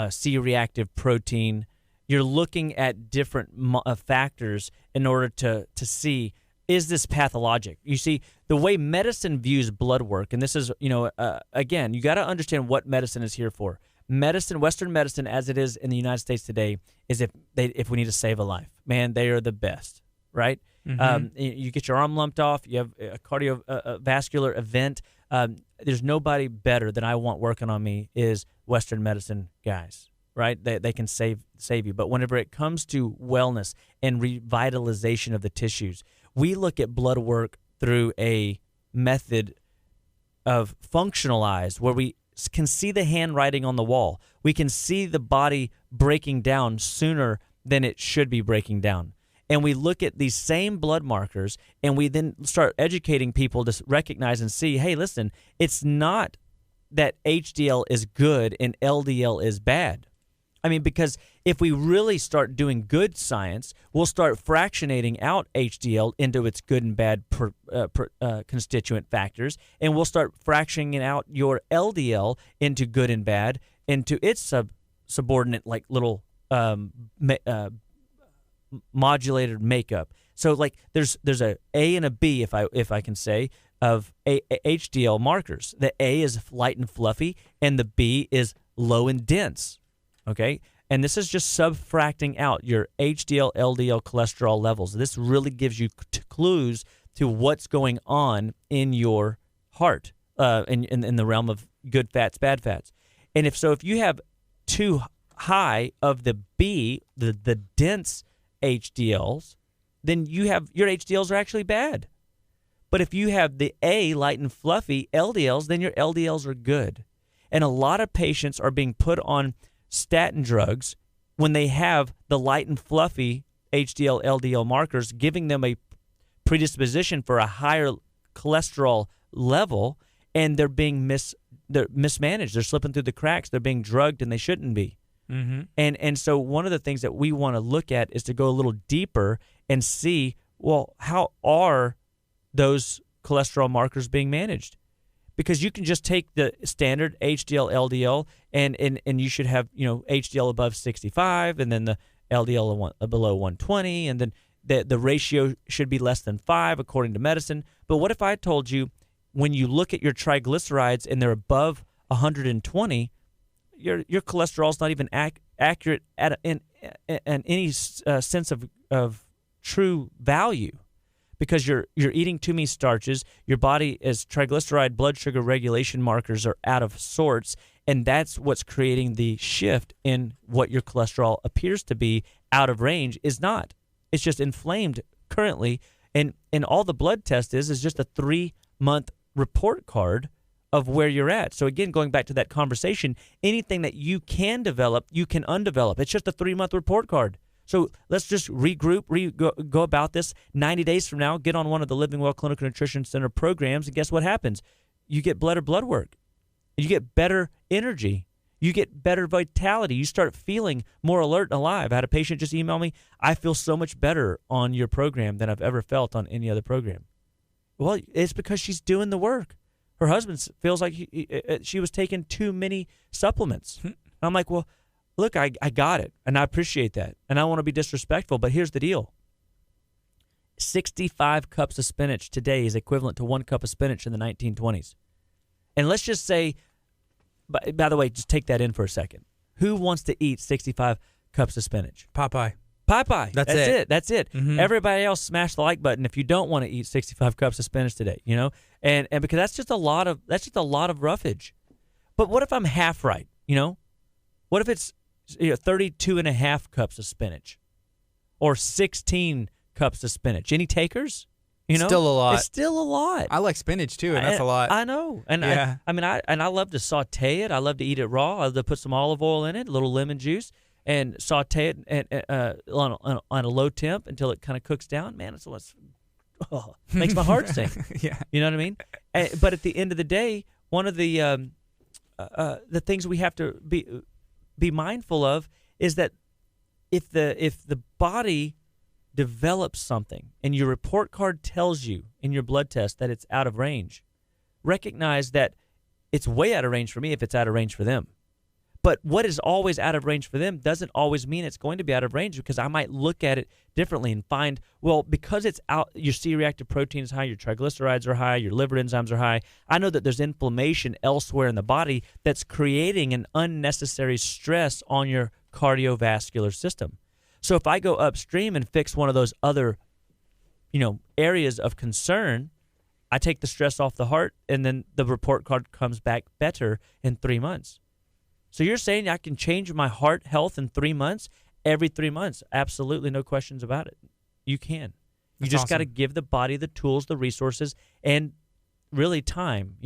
C-reactive protein. You're looking at different factors in order to see, is this pathologic? You see, the way medicine views blood work, and this is, again, you got to understand what medicine is here for. Medicine, Western medicine, as it is in the United States today, is if we need to save a life. Man, they are the best, right? Mm-hmm. You get your arm lumped off, you have a cardiovascular event. There's nobody better than I want working on me is Western medicine guys, right? They can save you. But whenever it comes to wellness and revitalization of the tissues, we look at blood work through a method of functionalized, where we can see the handwriting on the wall. We can see the body breaking down sooner than it should be breaking down. And we look at these same blood markers, and we then start educating people to recognize and see, hey, listen, it's not that HDL is good and LDL is bad. I mean, because if we really start doing good science, we'll start fractionating out HDL into its good and bad constituent factors, and we'll start fractioning out your LDL into good and bad, into its subordinate, like little modulated makeup. So, like, there's a A and a B, if I can say, of HDL markers. The A is light and fluffy, and the B is low and dense. Okay, and this is just subtracting out your HDL, LDL cholesterol levels. This really gives you clues to what's going on in your heart, in the realm of good fats, bad fats. And if you have too high of the B, the dense HDLs, then your HDLs are actually bad. But if you have the A, light and fluffy LDLs, then your LDLs are good. And a lot of patients are being put on statin drugs when they have the light and fluffy HDL, LDL markers, giving them a predisposition for a higher cholesterol level, and they're being they're mismanaged. They're slipping through the cracks. They're being drugged, and they shouldn't be. Mm-hmm. And so one of the things that we want to look at is to go a little deeper and see, well, how are those cholesterol markers being managed? Because you can just take the standard HDL, LDL, and you should have, HDL above 65, and then the LDL below 120, and then the ratio should be less than 5 according to medicine. But what if I told you, when you look at your triglycerides and they're above 120, your cholesterol is not even accurate in any sense of true value? Because you're eating too many starches, your body's triglyceride blood sugar regulation markers are out of sorts, and that's what's creating the shift in what your cholesterol appears to be out of range is not. It's just inflamed currently, and all the blood test is just a 3-month report card of where you're at. So again, going back to that conversation, anything that you can develop, you can undevelop. It's just a 3-month report card. So let's just regroup, go about this. 90 days from now, get on one of the Living Well Clinical Nutrition Center programs, and guess what happens? You get better blood work. You get better energy. You get better vitality. You start feeling more alert and alive. I had a patient just email me, I feel so much better on your program than I've ever felt on any other program. Well, it's because she's doing the work. Her husband feels like she was taking too many supplements. And I'm like, well, look, I got it, and I appreciate that, and I don't want to be disrespectful, but here's the deal. 65 cups of spinach today is equivalent to 1 cup of spinach in the 1920s. And let's just say, by the way, just take that in for a second. Who wants to eat 65 cups of spinach? Popeye. That's it. That's it. Mm-hmm. Everybody else smash the like button if you don't want to eat 65 cups of spinach today, and because that's just a lot of roughage. But what if I'm half right, What if it's 32 and a half cups of spinach or 16 cups of spinach? Any takers? Still a lot. It's still a lot. I like spinach too, and that's a lot. I know. And yeah. I love to saute it. I love to eat it raw. I love to put some olive oil in it, a little lemon juice, and saute it on a low temp until it kind of cooks down. Man, makes my heart sing. Yeah. You know what I mean? But at the end of the day, one of the things we have to be mindful of is that if the body develops something and your report card tells you in your blood test that it's out of range, recognize that it's way out of range for me if it's out of range for them. But what is always out of range for them doesn't always mean it's going to be out of range, because I might look at it differently and find, well, because it's out, your C-reactive protein is high, your triglycerides are high, your liver enzymes are high. I know that there's inflammation elsewhere in the body that's creating an unnecessary stress on your cardiovascular system. So if I go upstream and fix one of those other, areas of concern, I take the stress off the heart, and then the report card comes back better in 3 months. So you're saying I can change my heart health in 3 months? Every 3 months? Absolutely, no questions about it. You can. You just got to give the body the tools, the resources, and really time.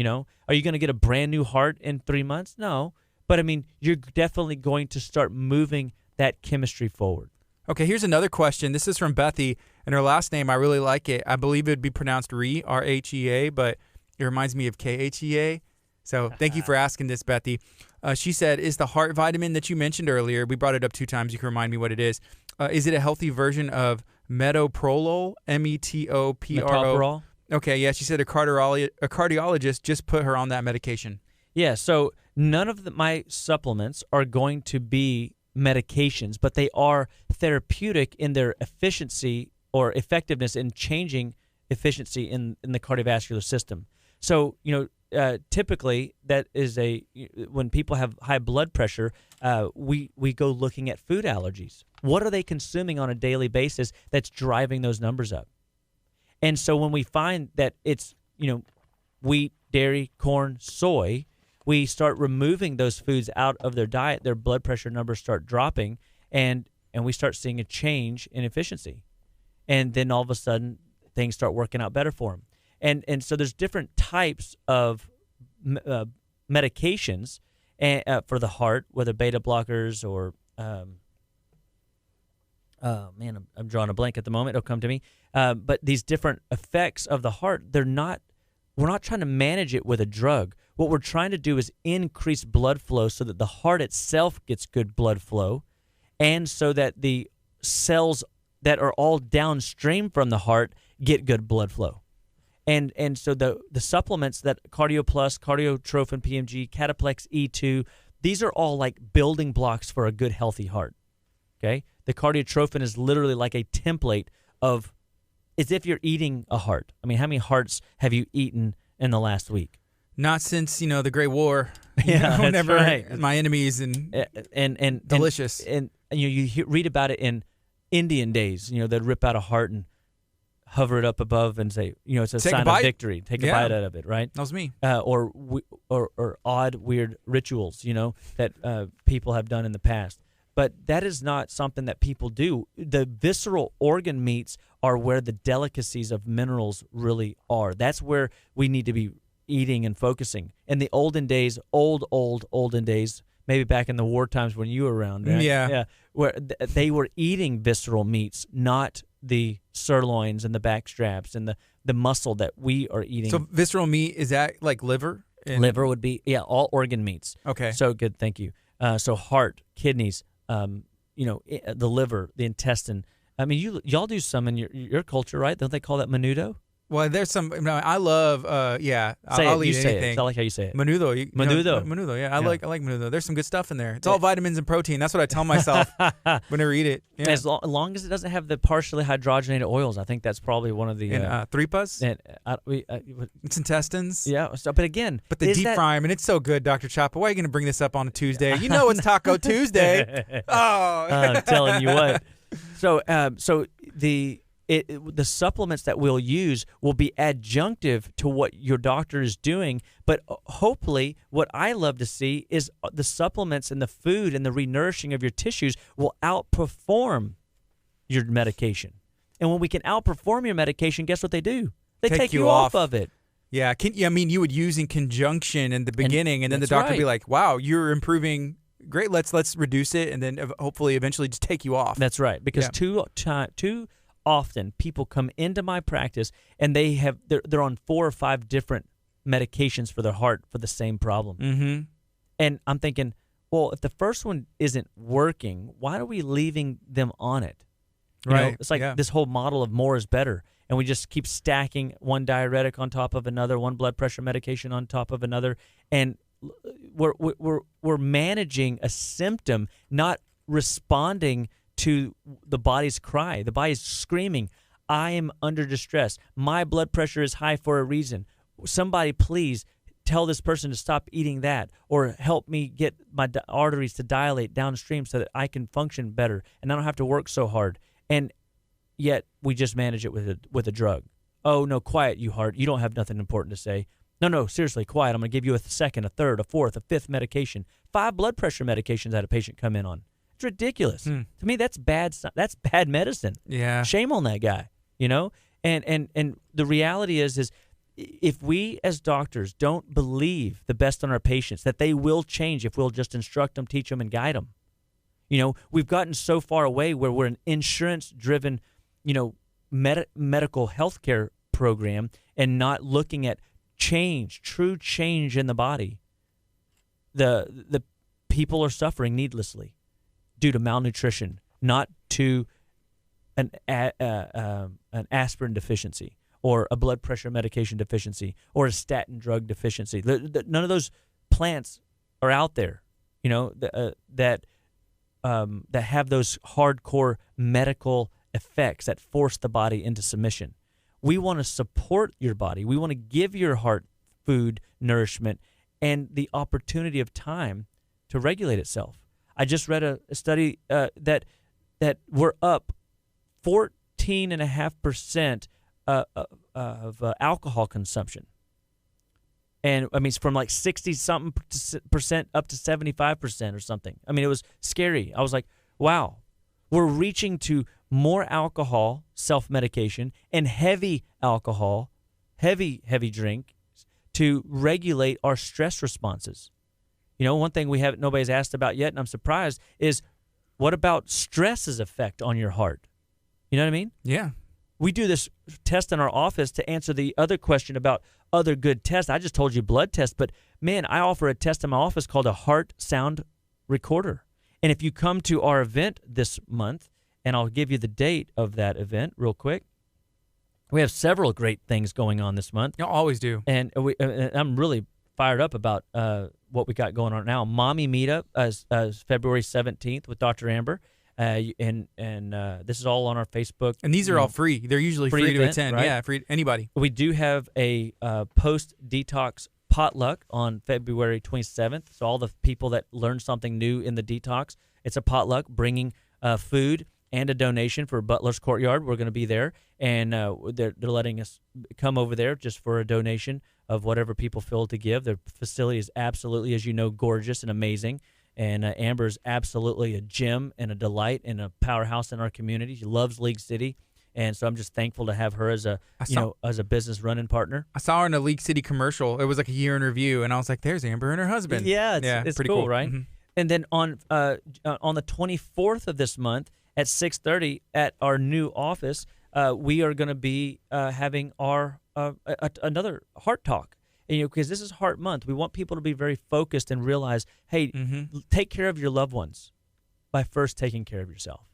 Are you going to get a brand new heart in 3 months? No. But, you're definitely going to start moving that chemistry forward. Okay, here's another question. This is from Bethy, and her last name, I really like it. I believe it would be pronounced Rhea, R-H-E-A, but it reminds me of KHEA. So thank you for asking this, Bethy. She said, is the heart vitamin that you mentioned earlier, we brought it up 2 times, you can remind me what it is it a healthy version of metoprolol, Metopro? Metoprolol? Okay, yeah, she said a cardiologist just put her on that medication. Yeah, so none of my supplements are going to be medications, but they are therapeutic in their efficiency or effectiveness in changing efficiency in the cardiovascular system. So, typically that is when people have high blood pressure, we go looking at food allergies. What are they consuming on a daily basis that's driving those numbers up? And so when we find that it's, wheat, dairy, corn, soy, we start removing those foods out of their diet, their blood pressure numbers start dropping, and we start seeing a change in efficiency. And then all of a sudden, things start working out better for them. And so there's different types of medications for the heart, whether beta blockers or I'm drawing a blank at the moment. It'll come to me. But these different effects of the heart, we're not trying to manage it with a drug. What we're trying to do is increase blood flow so that the heart itself gets good blood flow, and so that the cells that are all downstream from the heart get good blood flow. And so the supplements that Cardio Plus, Cardiotrophin PMG, Cataplex E2, these are all like building blocks for a good, healthy heart. Okay? The Cardiotrophin is literally like a template of, as if you're eating a heart. How many hearts have you eaten in the last week? Not since, the Great War. Yeah, that's whenever right. My enemies and delicious. And you read about it in Indian days. They'd rip out a heart and hover it up above and say, it's a sign of victory. Take a bite out of it, right? That was me. Or odd, weird rituals, that people have done in the past. But that is not something that people do. The visceral organ meats are where the delicacies of minerals really are. That's where we need to be eating and focusing. In the olden days, olden days, maybe back in the war times when you were around, right? Yeah. Where they were eating visceral meats, not the sirloins and the back straps and the muscle that we are eating. So visceral meat, is that like liver? Liver would be, all organ meats. Okay. So good, thank you. So heart, kidneys, the liver, the intestine. Y'all do some in your culture, right? Don't they call that menudo? Well, there's some. No, I love. Yeah, I'll eat anything. I like how you say it. Menudo. Menudo. Menudo. Yeah, I like menudo. There's some good stuff in there. It's all vitamins and protein. That's what I tell myself whenever I eat it. Yeah. As long as it doesn't have the partially hydrogenated oils, I think that's probably one of the tripas. It's intestines. Yeah, but again, the deep fry them, and it's so good, Dr. Chapa. Why are you going to bring this up on a Tuesday? You know it's Taco Tuesday. Oh, I'm telling you what. So the supplements that we'll use will be adjunctive to what your doctor is doing, but hopefully what I love to see is the supplements and the food and the renourishing of your tissues will outperform your medication. And when we can outperform your medication, guess what they do? They take you off of it. Yeah, you would use in conjunction in the beginning, and then the doctor would be like, wow, you're improving. Great, let's reduce it, and then hopefully eventually just take you off. That's right, because too often people come into my practice and they're on 4 or 5 different medications for their heart for the same problem. Mm-hmm. And I'm thinking, well, if the first one isn't working, why are we leaving them on it? You know, it's like this whole model of more is better, and we just keep stacking one diuretic on top of another, one blood pressure medication on top of another, and we're managing a symptom, not responding to the body's cry. The body's screaming, I am under distress. My blood pressure is high for a reason. Somebody please tell this person to stop eating that, or help me get my arteries to dilate downstream so that I can function better and I don't have to work so hard. And yet we just manage it with a drug. Oh, no, quiet, you heart. You don't have nothing important to say. No, seriously, quiet. I'm going to give you a second, a third, a fourth, a fifth medication. 5 blood pressure medications I had a patient come in on. It's ridiculous. To me, that's bad. That's bad medicine. Yeah. Shame on that guy, you know? And the reality is if we as doctors don't believe the best on our patients, that they will change if we'll just instruct them, teach them, and guide them. You know, we've gotten so far away where we're an insurance-driven, medical healthcare program and not looking at true change in the body. The people are suffering needlessly due to malnutrition, not to an aspirin deficiency or a blood pressure medication deficiency or a statin drug deficiency. None of those plants are out there, that have those hardcore medical effects that force the body into submission. We want to support your body. We want to give your heart food, nourishment, and the opportunity of time to regulate itself. I just read a study that we're up 14.5% of alcohol consumption. And I mean, it's from like 60-something% up to 75% or something. I mean, it was scary. I was like, wow, we're reaching to more alcohol, self-medication, and heavy alcohol, heavy drink to regulate our stress responses. One thing nobody's asked about yet, and I'm surprised, is what about stress's effect on your heart? You know what I mean? Yeah. We do this test in our office to answer the other question about other good tests. I just told you blood test, but man, I offer a test in my office called a heart sound recorder. And if you come to our event this month, and I'll give you the date of that event real quick. We have several great things going on this month. You always do. And I'm really fired up about what we got going on now. Mommy Meetup as February 17th with Dr. Amber. And this is all on our Facebook. And these are all free. They're usually free to attend. Right? Yeah, free to anybody. We do have a post-detox potluck on February 27th. So all the people that learn something new in the detox, it's a potluck bringing food and a donation for Butler's Courtyard. We're going to be there, and they're letting us come over there just for a donation of whatever people feel to give. Their facility is absolutely, as you know, gorgeous and amazing. And Amber's absolutely a gem and a delight and a powerhouse in our community. She loves League City, and so I'm just thankful to have her as a business running partner. I saw her in a League City commercial. It was like a year in review, and I was like, "There's Amber and her husband." Yeah, it's pretty cool, right? Mm-hmm. And then on the 24th of this month at 6:30 at our new office, we are going to be having our another heart talk. Because this is Heart Month, we want people to be very focused and realize, hey, take care of your loved ones by first taking care of yourself,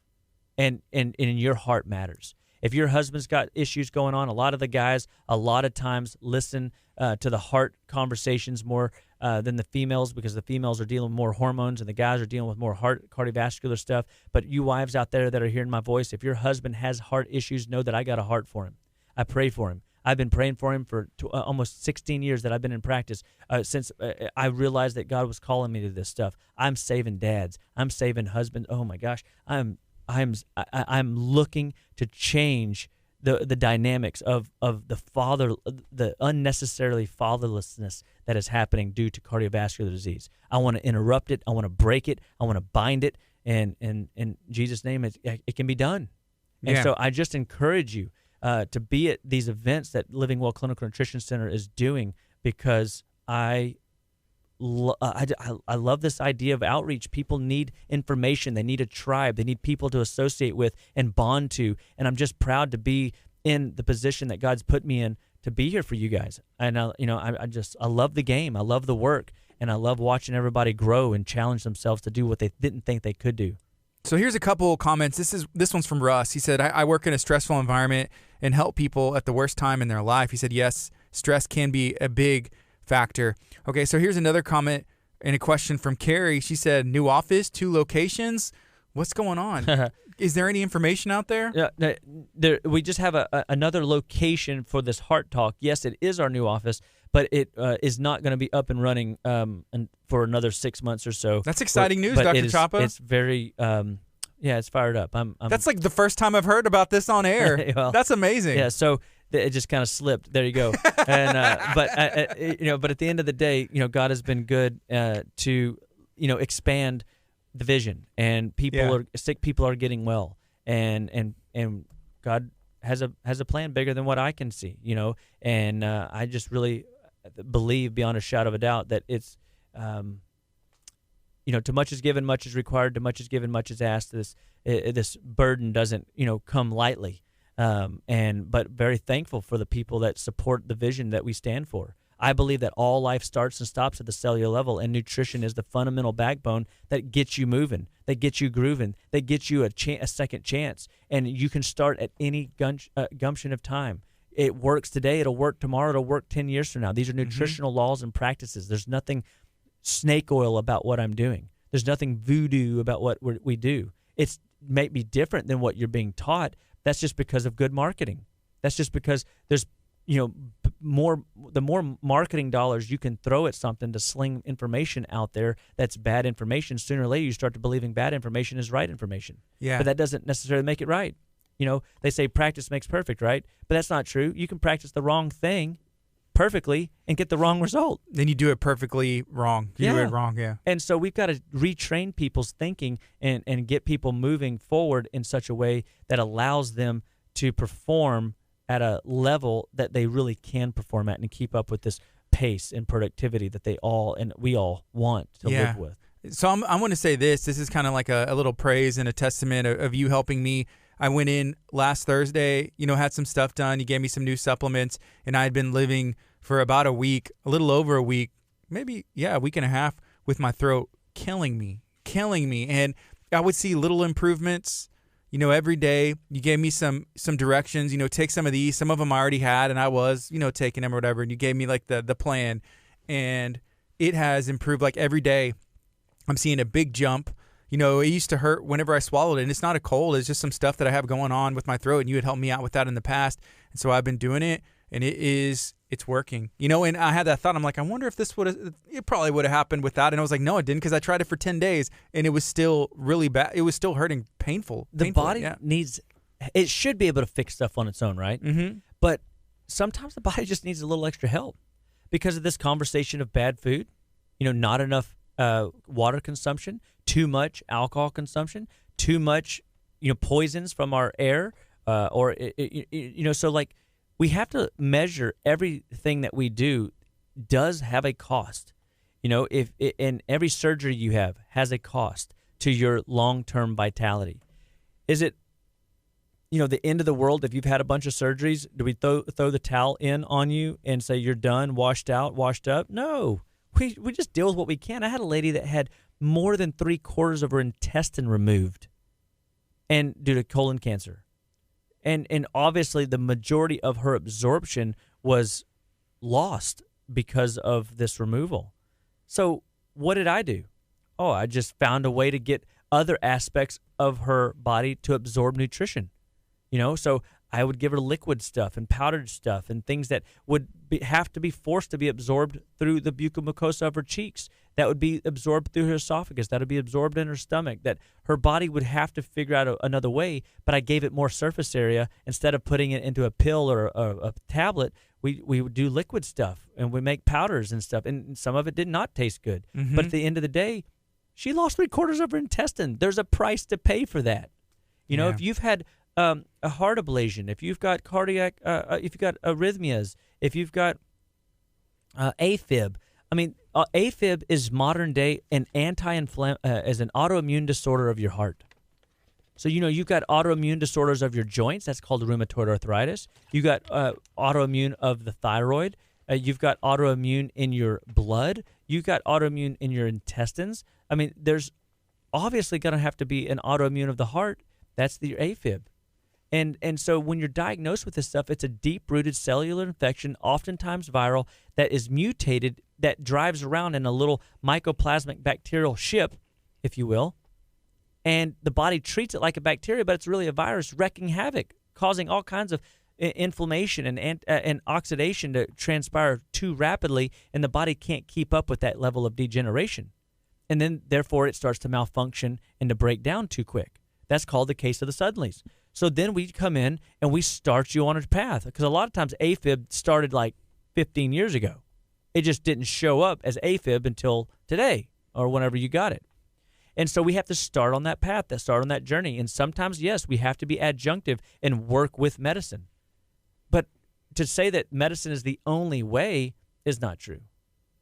and your heart matters. If your husband's got issues going on, a lot of the guys a lot of times listen to the heart conversations more than the females, because the females are dealing with more hormones and the guys are dealing with more heart cardiovascular stuff. But you wives out there that are hearing my voice, if your husband has heart issues, know that I got a heart for him. I pray for him. I've been praying for him for almost 16 years that I've been in practice, since I realized that God was calling me to this stuff. I'm saving dads. I'm saving husbands. Oh my gosh, I'm looking to change the dynamics of the unnecessarily fatherlessness that is happening due to cardiovascular disease. I want to interrupt it. I want to break it. I want to bind it. And in Jesus' name, it can be done. And so I just encourage you to be at these events that Living Well Clinical Nutrition Center is doing, because I love this idea of outreach. People need information. They need a tribe. They need people to associate with and bond to. And I'm just proud to be in the position that God's put me in to be here for you guys. And I love the game. I love the work, and I love watching everybody grow and challenge themselves to do what they didn't think they could do. So here's a couple comments. This one's from Russ. He said, I work in a stressful environment and help people at the worst time in their life. He said, yes, stress can be a big factor. Okay, so here's another comment and a question from Carrie. She said, new office, 2 locations. What's going on? Is there any information out there? Yeah, we just have another location for this Heart Talk. Yes, it is our new office, but it is not going to be up and running for another 6 months or so. That's exciting news, Dr. Chapa. It's very, it's fired up. That's like the first time I've heard about this on air. Well, that's amazing. Yeah, so it just kind of slipped. There you go. And but at the end of the day, God has been good to expand the vision, and sick people are getting well, and God has a plan bigger than what I can see, and I just really believe beyond a shadow of a doubt that it's to much is given, much is required, to much is given, much is asked. This burden doesn't come lightly, but very thankful for the people that support the vision that we stand for. I believe that all life starts and stops at the cellular level, and nutrition is the fundamental backbone that gets you moving, that gets you grooving, that gets you a second chance. And you can start at any gumption of time. It works today. It'll work tomorrow. It'll work 10 years from now. These are nutritional laws and practices. There's nothing snake oil about what I'm doing. There's nothing voodoo about what we do. It may be different than what you're being taught. That's just because of good marketing. That's just because there's the more marketing dollars you can throw at something to sling information out there that's bad information, sooner or later you start to believing bad information is right information. Yeah. But that doesn't necessarily make it right. They say practice makes perfect, right? But that's not true. You can practice the wrong thing perfectly and get the wrong result. Then you do it perfectly wrong. You do it wrong, yeah. And so we've got to retrain people's thinking and get people moving forward in such a way that allows them to perform at a level that they really can perform at and keep up with this pace and productivity that we all want to live with. So I'm going to say this. This is kind of like a little praise and a testament of you helping me. I went in last Thursday, had some stuff done. You gave me some new supplements, and I had been living for about a week, a little over a week, maybe, a week and a half with my throat killing me. And I would see little improvements, every day. You gave me some directions, take some of these. Some of them I already had, and I was, taking them or whatever. And you gave me like the plan, and it has improved like every day. I'm seeing a big jump. It used to hurt whenever I swallowed it, and it's not a cold. It's just some stuff that I have going on with my throat, and you had helped me out with that in the past. And so I've been doing it, and it's working. And I had that thought. I'm like, I wonder if it probably would have happened with that. And I was like, no, it didn't, because I tried it for 10 days, and it was still really bad. It was still hurting, painful. The body it should be able to fix stuff on its own, right? Mm-hmm. But sometimes the body just needs a little extra help because of this conversation of bad food, not enough water consumption, too much alcohol consumption, too much, poisons from our air, so like we have to measure everything that we do does have a cost. And every surgery you have has a cost to your long-term vitality. Is it, the end of the world if you've had a bunch of surgeries? Do we throw the towel in on you and say you're done, washed out, washed up? No. We just deal with what we can. I had a lady that had more than 3/4 of her intestine removed, and due to colon cancer. And obviously the majority of her absorption was lost because of this removal. So what did I do? Oh, I just found a way to get other aspects of her body to absorb nutrition. So I would give her liquid stuff and powdered stuff and things that would have to be forced to be absorbed through the buccal mucosa of her cheeks. That would be absorbed through her esophagus. That would be absorbed in her stomach. That her body would have to figure out another way, but I gave it more surface area. Instead of putting it into a pill or a tablet, we would do liquid stuff, and we make powders and stuff, and some of it did not taste good. Mm-hmm. But at the end of the day, she lost 3/4 of her intestine. There's a price to pay for that. If you've had a heart ablation, if you've got cardiac, if you've got arrhythmias, if you've got AFib. AFib is modern day an as an autoimmune disorder of your heart. So you've got autoimmune disorders of your joints. That's called rheumatoid arthritis. You got autoimmune of the thyroid. You've got autoimmune in your blood. You've got autoimmune in your intestines. There's obviously going to have to be an autoimmune of the heart. That's the AFib. And so when you're diagnosed with this stuff, it's a deep-rooted cellular infection, oftentimes viral, that is mutated, that drives around in a little mycoplasmic bacterial ship, if you will, and the body treats it like a bacteria, but it's really a virus wreaking havoc, causing all kinds of inflammation and oxidation to transpire too rapidly, and the body can't keep up with that level of degeneration. And then, therefore, it starts to malfunction and to break down too quick. That's called the case of the suddenlies. So then we come in and we start you on a path, because a lot of times AFib started like 15 years ago. It just didn't show up as AFib until today or whenever you got it. And so we have to start on that path, start on that journey. And sometimes, yes, we have to be adjunctive and work with medicine. But to say that medicine is the only way is not true.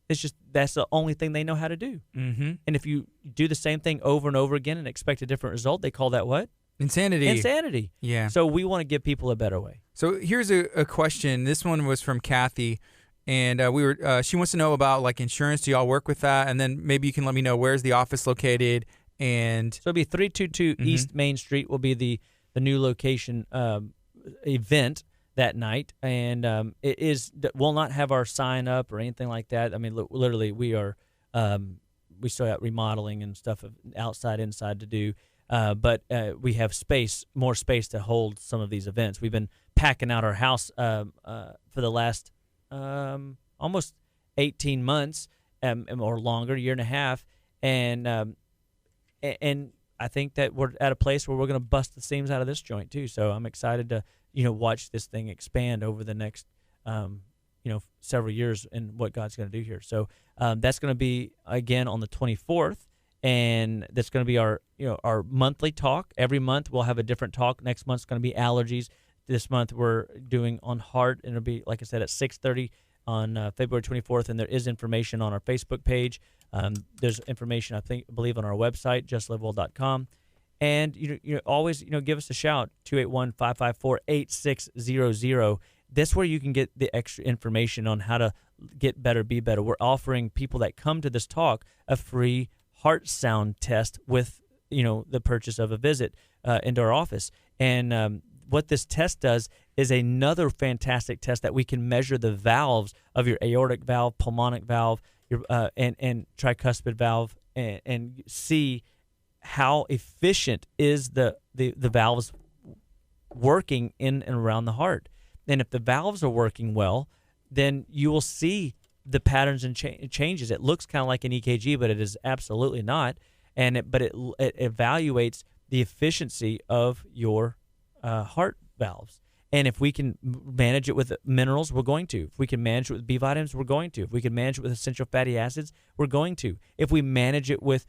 It's just that's the only thing they know how to do. Mm-hmm. And if you do the same thing over and over again and expect a different result, they call that what? Insanity. Insanity. Yeah. So we want to give people a better way. So here's a question. This one was from Kathy, and she wants to know about like insurance. Do y'all work with that? And then maybe you can let me know, where's the office located? And so it'll be 322 East Main Street will be the new location event that night, and we'll not have our sign up or anything like that. Literally, we are we still have remodeling and stuff outside, inside to do. But we have more space to hold some of these events. We've been packing out our house for the last almost 18 months or longer, year and a half, and I think that we're at a place where we're going to bust the seams out of this joint too. So I'm excited to watch this thing expand over the next several years and what God's going to do here. So that's going to be again on the 24th. And that's going to be our monthly talk. Every month we'll have a different talk. Next month's going to be allergies. This month we're doing on heart, and it'll be, like I said, at 6:30 on February 24th. And there is information on our Facebook page. There's information I believe on our website, justlivewell.com. And you always give us a shout, 281-554-8600. That's where you can get the extra information on how to get better, be better. We're offering people that come to this talk a free heart sound test with the purchase of a visit into our office. And what this test does is another fantastic test that we can measure the valves of your aortic valve, pulmonic valve, your and tricuspid valve, and see how efficient is the valves working in and around the heart. And if the valves are working well, then you will see the patterns and changes. It looks kind of like an EKG, but it is absolutely not. But it evaluates the efficiency of your heart valves. And if we can manage it with minerals, we're going to. If we can manage it with B vitamins, we're going to. If we can manage it with essential fatty acids, we're going to. If we manage it with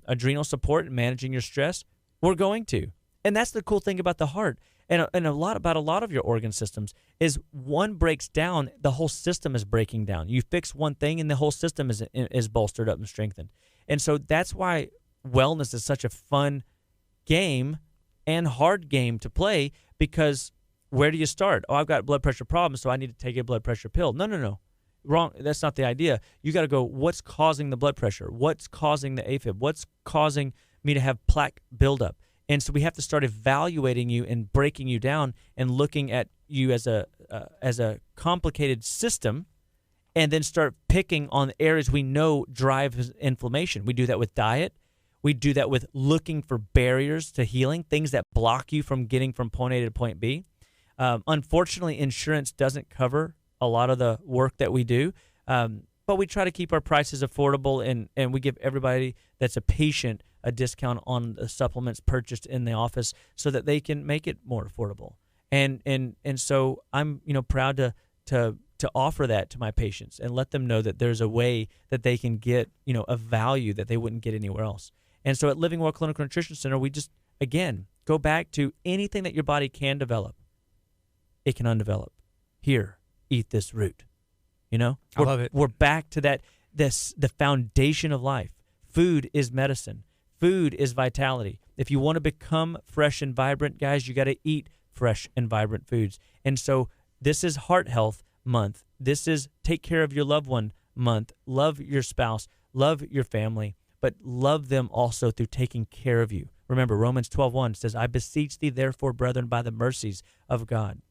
adrenal support and managing your stress, we're going to. And that's the cool thing about the heart. And a lot of your organ systems is one breaks down, the whole system is breaking down. You fix one thing and the whole system is bolstered up and strengthened. And so that's why wellness is such a fun game and hard game to play, because where do you start? Oh, I've got blood pressure problems, so I need to take a blood pressure pill. No. Wrong. That's not the idea. You got to go, what's causing the blood pressure? What's causing the AFib? What's causing me to have plaque buildup? And so we have to start evaluating you and breaking you down and looking at you as a complicated system, and then start picking on the areas we know drive inflammation. We do that with diet. We do that with looking for barriers to healing, things that block you from getting from point A to point B. Unfortunately, insurance doesn't cover a lot of the work that we do, but we try to keep our prices affordable, and we give everybody that's a patient a discount on the supplements purchased in the office so that they can make it more affordable. And so I'm proud to offer that to my patients and let them know that there's a way that they can get a value that they wouldn't get anywhere else. And so at Living Well Clinical Nutrition Center, we just again go back to anything that your body can develop, it can undevelop. Here, eat this root. I love it. We're back to the foundation of life. Food is medicine. Food is vitality. If you want to become fresh and vibrant, guys, you got to eat fresh and vibrant foods. And so this is Heart Health Month. This is Take Care of Your Loved One Month. Love your spouse. Love your family. But love them also through taking care of you. Remember, Romans 12:1 says, I beseech thee, therefore, brethren, by the mercies of God.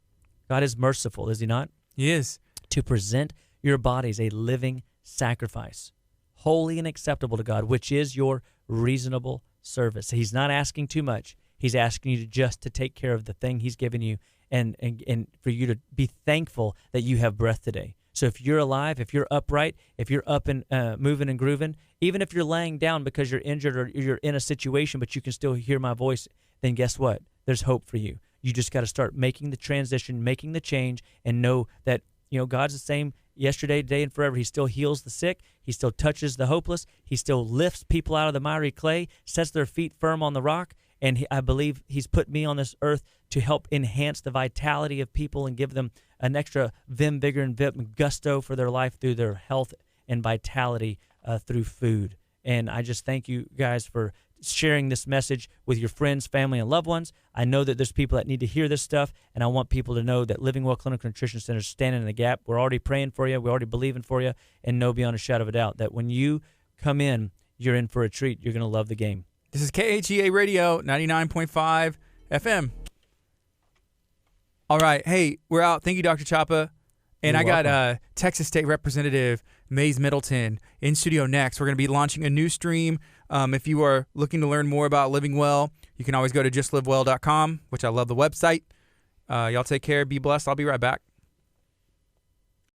God is merciful, is he not? He is. To present your bodies a living sacrifice, holy and acceptable to God, which is your reasonable service. He's not asking too much. He's asking you just to take care of the thing he's given you and for you to be thankful that you have breath today. So if you're alive, if you're upright, if you're up and moving and grooving, even if you're laying down because you're injured or you're in a situation but you can still hear my voice, then guess what? There's hope for you. You just got to start making the transition, making the change, and know that God's the same yesterday, today, and forever. He still heals the sick. He still touches the hopeless. He still lifts people out of the miry clay, sets their feet firm on the rock. And I believe he's put me on this earth to help enhance the vitality of people and give them an extra vim, vigor, and gusto for their life through their health and vitality through food. And I just thank you guys for sharing this message with your friends, family, and loved ones. I know that there's people that need to hear this stuff, and I want people to know that Living Well Clinical Nutrition Center is standing in the gap. We're already praying for you. We're already believing for you, and know beyond a shadow of a doubt that when you come in, you're in for a treat. You're going to love the game. This is KHEA Radio, 99.5 FM. All right. Hey, we're out. Thank you, Dr. Chapa. And You're I got welcome. Texas State Representative Mays Middleton in studio next. We're going to be launching a new stream. If you are looking to learn more about living well, you can always go to justlivewell.com, which I love the website. Y'all take care. Be blessed. I'll be right back.